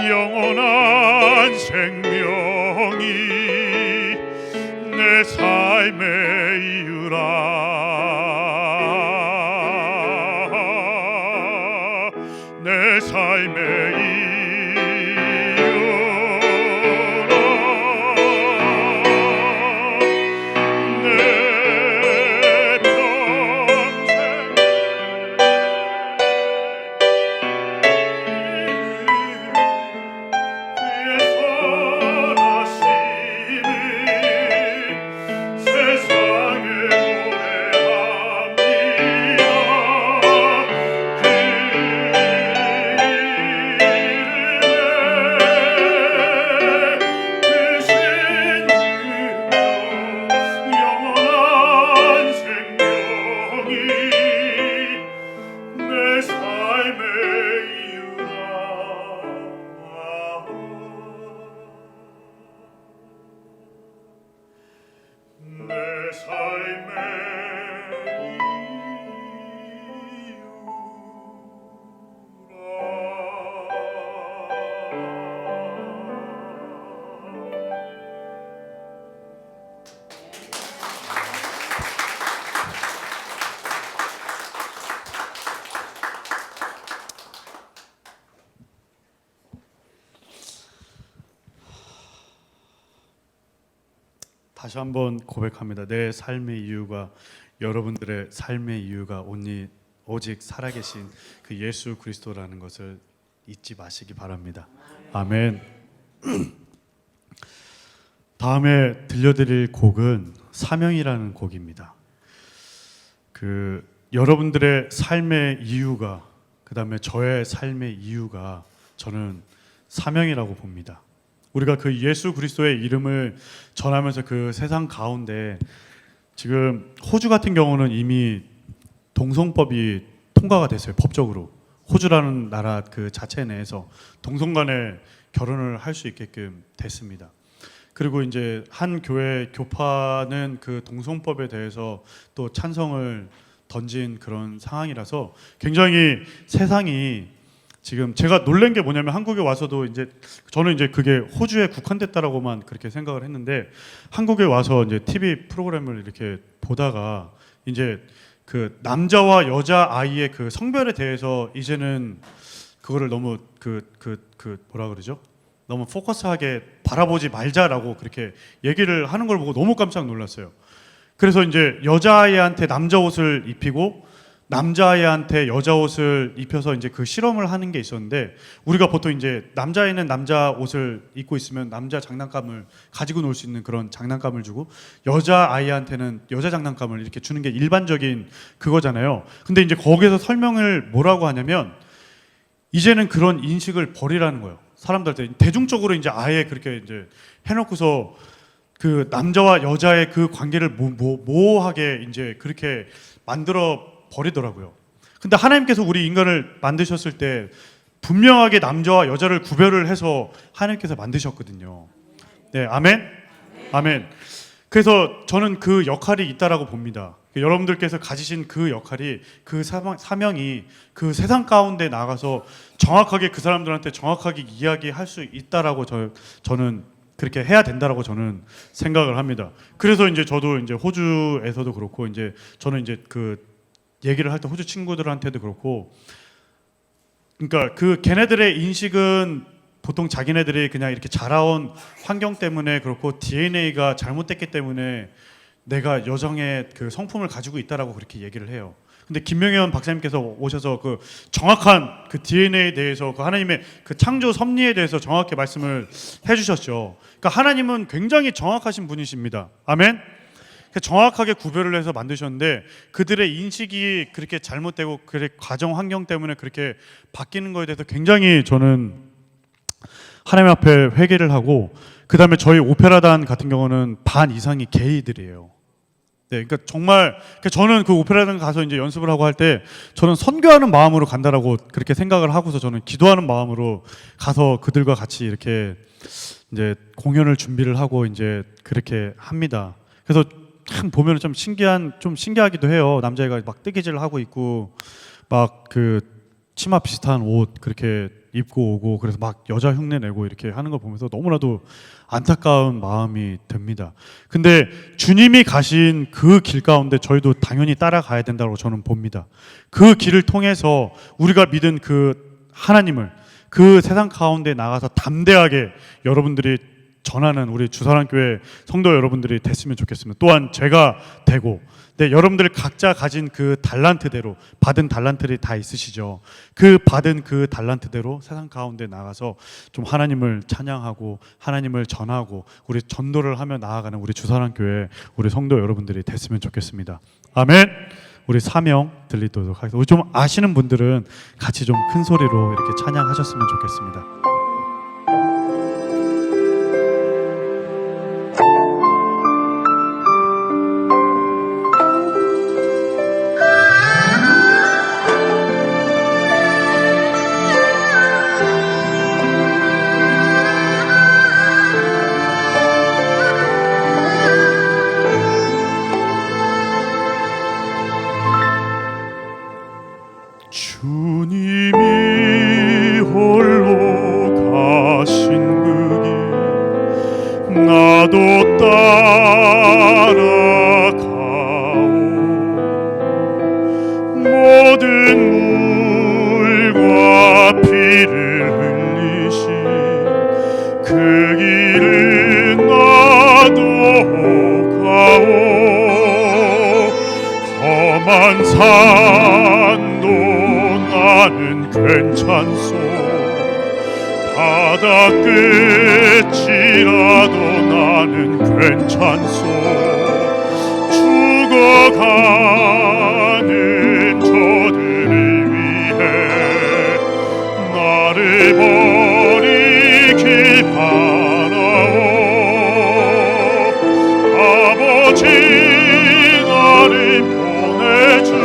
영원한 생명이 내 삶의 이유라. 내 삶의 다시 한번 고백합니다. 내 삶의 이유가, 여러분들의 삶의 이유가 오직 살아계신 그 예수 그리스도라는 것을 잊지 마시기 바랍니다. 아멘. 다음에 들려드릴 곡은 사명이라는 곡입니다. 여러분들의 삶의 이유가, 그 다음에 저의 삶의 이유가 저는 사명이라고 봅니다. 우리가 그 예수 그리스도의 이름을 전하면서 그 세상 가운데, 지금 호주 같은 경우는 이미 동성법이 통과가 됐어요. 법적으로 호주라는 나라 그 자체 내에서 동성 간에 결혼을 할 수 있게끔 됐습니다. 그리고 이제 한 교회 교파는 그 동성법에 대해서 또 찬성을 던진 그런 상황이라서 굉장히 세상이 지금, 제가 놀란 게 뭐냐면 한국에 와서도 이제 저는 이제 그게 호주에 국한됐다라고만 그렇게 생각을 했는데, 한국에 와서 이제 TV 프로그램을 이렇게 보다가 이제 그 남자와 여자 아이의 그 성별에 대해서 이제는 그거를 너무 뭐라 그러죠? 너무 포커스하게 바라보지 말자라고 그렇게 얘기를 하는 걸 보고 너무 깜짝 놀랐어요. 그래서 이제 여자아이한테 남자 옷을 입히고 남자아이한테 여자 옷을 입혀서 이제 그 실험을 하는 게 있었는데, 우리가 보통 이제 남자아이는 남자 옷을 입고 있으면 남자 장난감을 가지고 놀 수 있는 그런 장난감을 주고, 여자아이한테는 여자 장난감을 이렇게 주는 게 일반적인 그거잖아요. 근데 이제 거기에서 설명을 뭐라고 하냐면, 이제는 그런 인식을 버리라는 거예요. 사람들한테 대중적으로 이제 아예 그렇게 이제 해놓고서 그 남자와 여자의 그 관계를 모호하게 이제 그렇게 만들어 버리더라고요. 근데 하나님께서 우리 인간을 만드셨을 때 분명하게 남자와 여자를 구별을 해서 하나님께서 만드셨거든요. 네, 아멘? 아멘. 그래서 저는 그 역할이 있다라고 봅니다. 여러분들께서 가지신 그 역할이, 그 사명이 그 세상 가운데 나가서 정확하게 그 사람들한테 정확하게 이야기할 수 있다라고 저는 그렇게 해야 된다라고 저는 생각을 합니다. 그래서 이제 저도 이제 호주에서도 그렇고, 이제 저는 이제 그 얘기를 할 때 호주 친구들한테도 그렇고, 그러니까 그 걔네들의 인식은 보통 자기네들이 그냥 이렇게 자라온 환경 때문에 그렇고 DNA가 잘못됐기 때문에 내가 여성의 그 성품을 가지고 있다라고 그렇게 얘기를 해요. 근데 김명현 박사님께서 오셔서 그 정확한 그 DNA에 대해서, 그 하나님의 그 창조 섭리에 대해서 정확히 말씀을 해주셨죠. 그러니까 하나님은 굉장히 정확하신 분이십니다. 아멘. 정확하게 구별을 해서 만드셨는데, 그들의 인식이 그렇게 잘못되고 그 가정 환경 때문에 그렇게 바뀌는 거에 대해서 굉장히 저는 하나님 앞에 회개를 하고, 그 다음에 저희 오페라단 같은 경우는 반 이상이 게이들이에요. 네, 그러니까 정말 저는 그 오페라단 가서 이제 연습을 하고 할 때 저는 선교하는 마음으로 간다라고 그렇게 생각을 하고서 저는 기도하는 마음으로 가서 그들과 같이 이렇게 이제 공연을 준비를 하고 이제 그렇게 합니다. 그래서 참 보면 좀 신기하기도 해요. 남자애가 막 뜨개질을 하고 있고 막 그 치마 비슷한 옷 그렇게 입고 오고, 그래서 막 여자 흉내 내고 이렇게 하는 걸 보면서 너무나도 안타까운 마음이 듭니다. 근데 주님이 가신 그 길 가운데 저희도 당연히 따라가야 된다고 저는 봅니다. 그 길을 통해서 우리가 믿은 그 하나님을 그 세상 가운데 나가서 담대하게 여러분들이 전하는 우리 주사랑교회 성도 여러분들이 됐으면 좋겠습니다. 또한 제가 되고, 네, 여러분들 각자 가진 그 달란트대로, 받은 달란트들이 다 있으시죠. 그 받은 그 달란트대로 세상 가운데 나가서 좀 하나님을 찬양하고 하나님을 전하고 우리 전도를 하며 나아가는 우리 주사랑교회 우리 성도 여러분들이 됐으면 좋겠습니다. 아멘. 우리 사명 들리도록 하겠습니다. 우리 좀 아시는 분들은 같이 좀 큰 소리로 이렇게 찬양하셨으면 좋겠습니다. 주님이 홀로 가신 그 길 나도 따라가오. 모든 물과 피를 흘리신 그 길을 나도 가오. 험한 산도 나는 괜찮소. 바다 끝이라도 나는 괜찮소. 죽어가는 저들을 위해 나를 버리길 바라오. 아버지 나를 보내주오.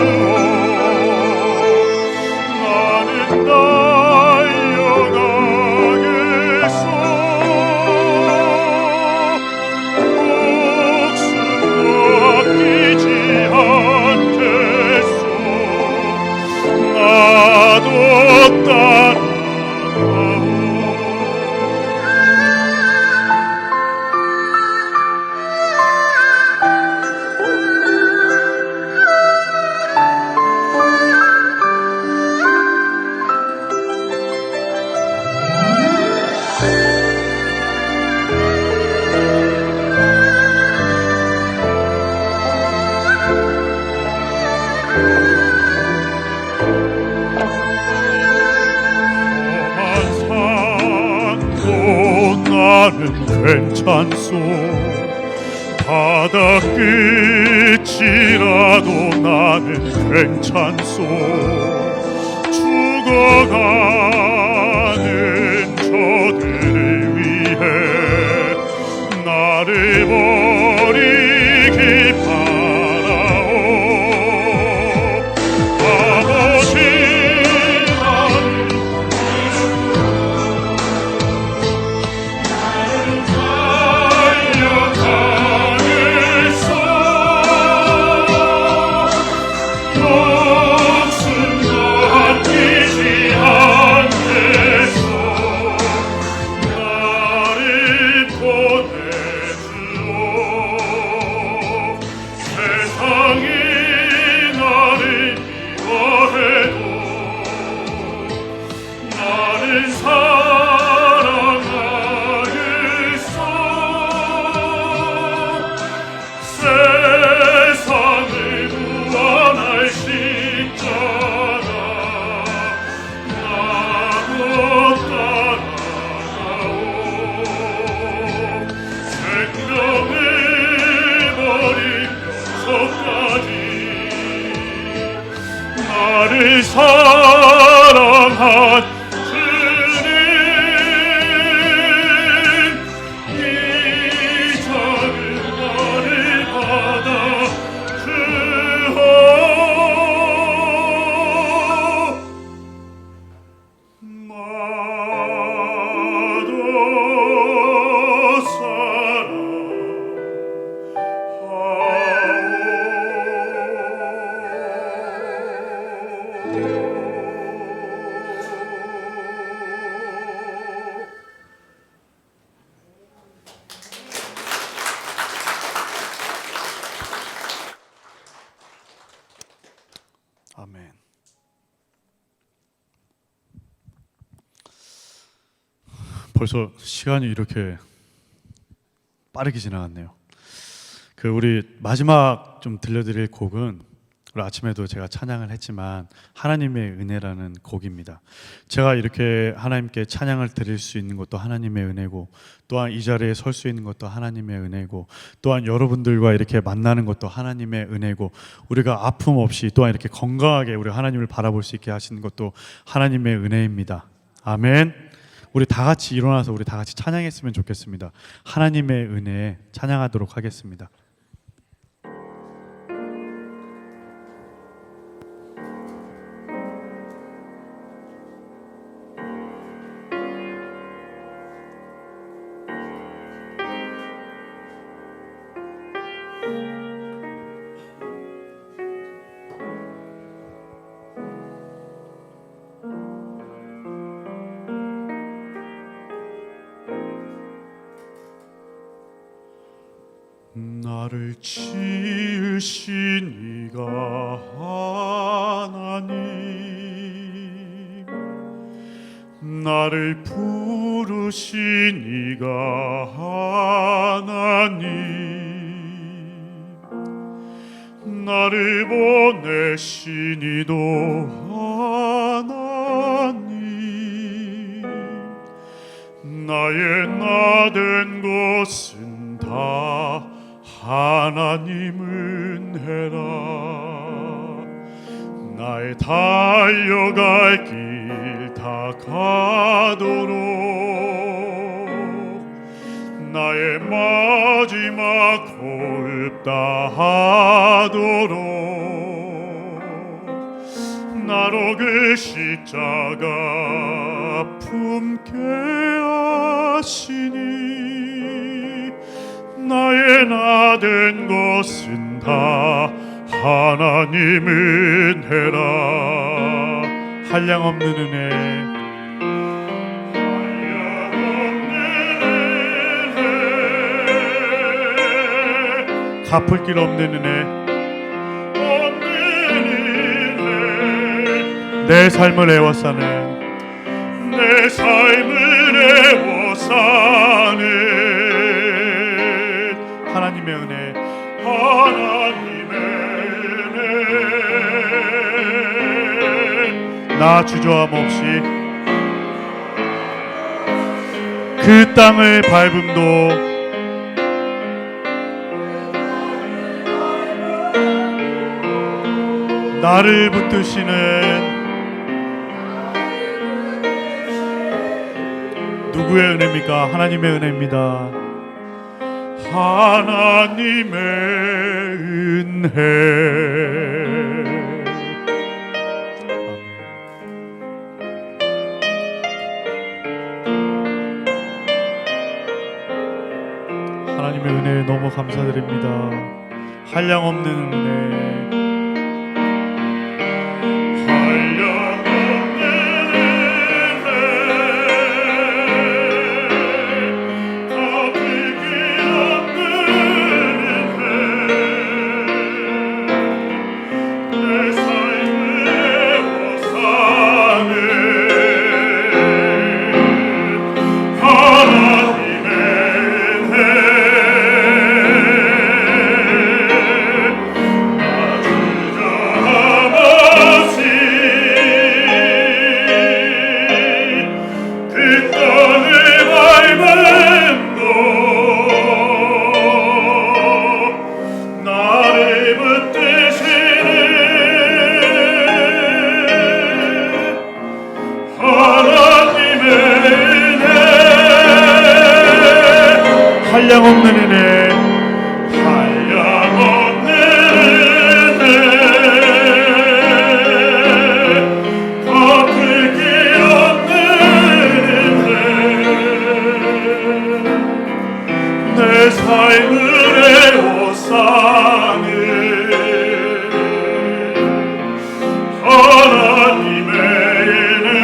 달려가겠소. 목숨도 아끼지 않겠소. 나도 따라가오. 바다 끝이라도 나는 괜찮소. 죽어가는 저들을 위해 나를 버리기 바라오. 아버지 나를 사랑한 주님, 이 작은 나를 받아 주오. 나도 아멘. 벌써 시간이 이렇게 빠르게 지나갔네요. 우리 마지막 좀 들려드릴 곡은 오늘 아침에도 제가 찬양을 했지만 하나님의 은혜라는 곡입니다. 제가 이렇게 하나님께 찬양을 드릴 수 있는 것도 하나님의 은혜고, 또한 이 자리에 설 수 있는 것도 하나님의 은혜고, 또한 여러분들과 이렇게 만나는 것도 하나님의 은혜고, 우리가 아픔 없이 또한 이렇게 건강하게 우리 하나님을 바라볼 수 있게 하시는 것도 하나님의 은혜입니다. 아멘. 우리 다 같이 일어나서 우리 다 같이 찬양했으면 좋겠습니다. 하나님의 은혜에 찬양하도록 하겠습니다. 나를 지으신 이가 하나님, 나를 부르신 이가 하나님, 나를 보내신 이도 하나님, 나의 나된 것은 다 하나님 은혜라. 나의 달려갈 길 다 가도록, 나의 마지막 호흡 다 하도록, 나로 그 십자가 품게 하시니, 나의 나된 것은 다 하나님 은혜라. 한량없는 은혜, 갚을 길 없는 은혜, 내 삶을 애워싸는, 내 삶을 애워싸는 하나님의 은혜, 하나님의 은혜. 나 주저함 없이 그 땅을 밟음도 나를 붙드시는 누구의 은혜입니까? 하나님의 은혜입니다. 하나님의 은혜. 하나님의 은혜에 너무 감사드립니다. 한량없는 은혜. 한량없는 은혜, 한량없는 은혜, 갚을 게 없는 은혜, 내 삶을 에워싸는 하나님의 은혜,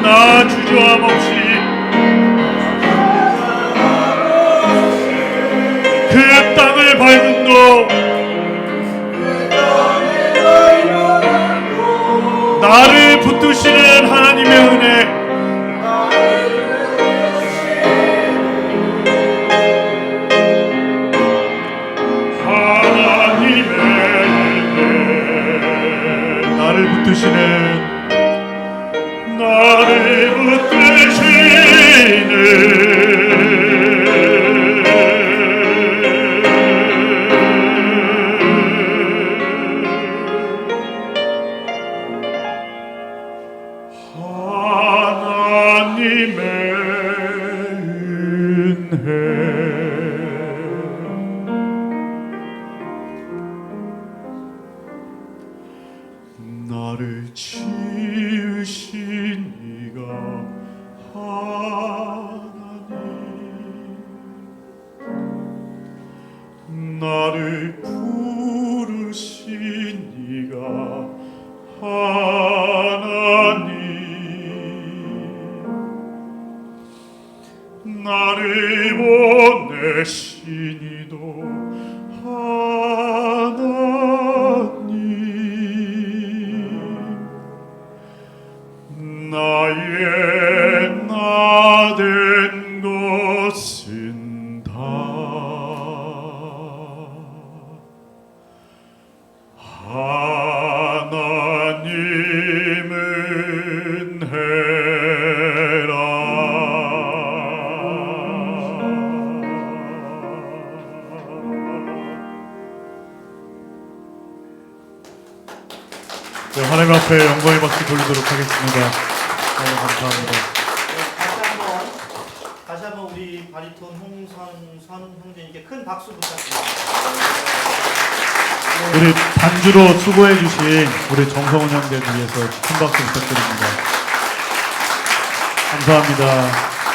나 주저함 없이 그 땅을 밟음도 나를 붙드시는 하나님의 은혜, 하나님의 은혜, 나를 붙드시는 나를 지으신 이가 하나님, 나를 부르신 이가 하나님, 나를 보내신 이도 하나님, 나의 나된 것은 다 하나님 은혜라. 네, 하나님 앞에 영광의 박수 돌리도록 하겠습니다. 너무 감사합니다. 다시 한번 우리 바리톤 홍선선 형제님께 큰 박수 부탁드립니다. 우리 반주로 수고해 주신 우리 정성훈 형제를 위해서 큰 박수 부탁드립니다. 감사합니다.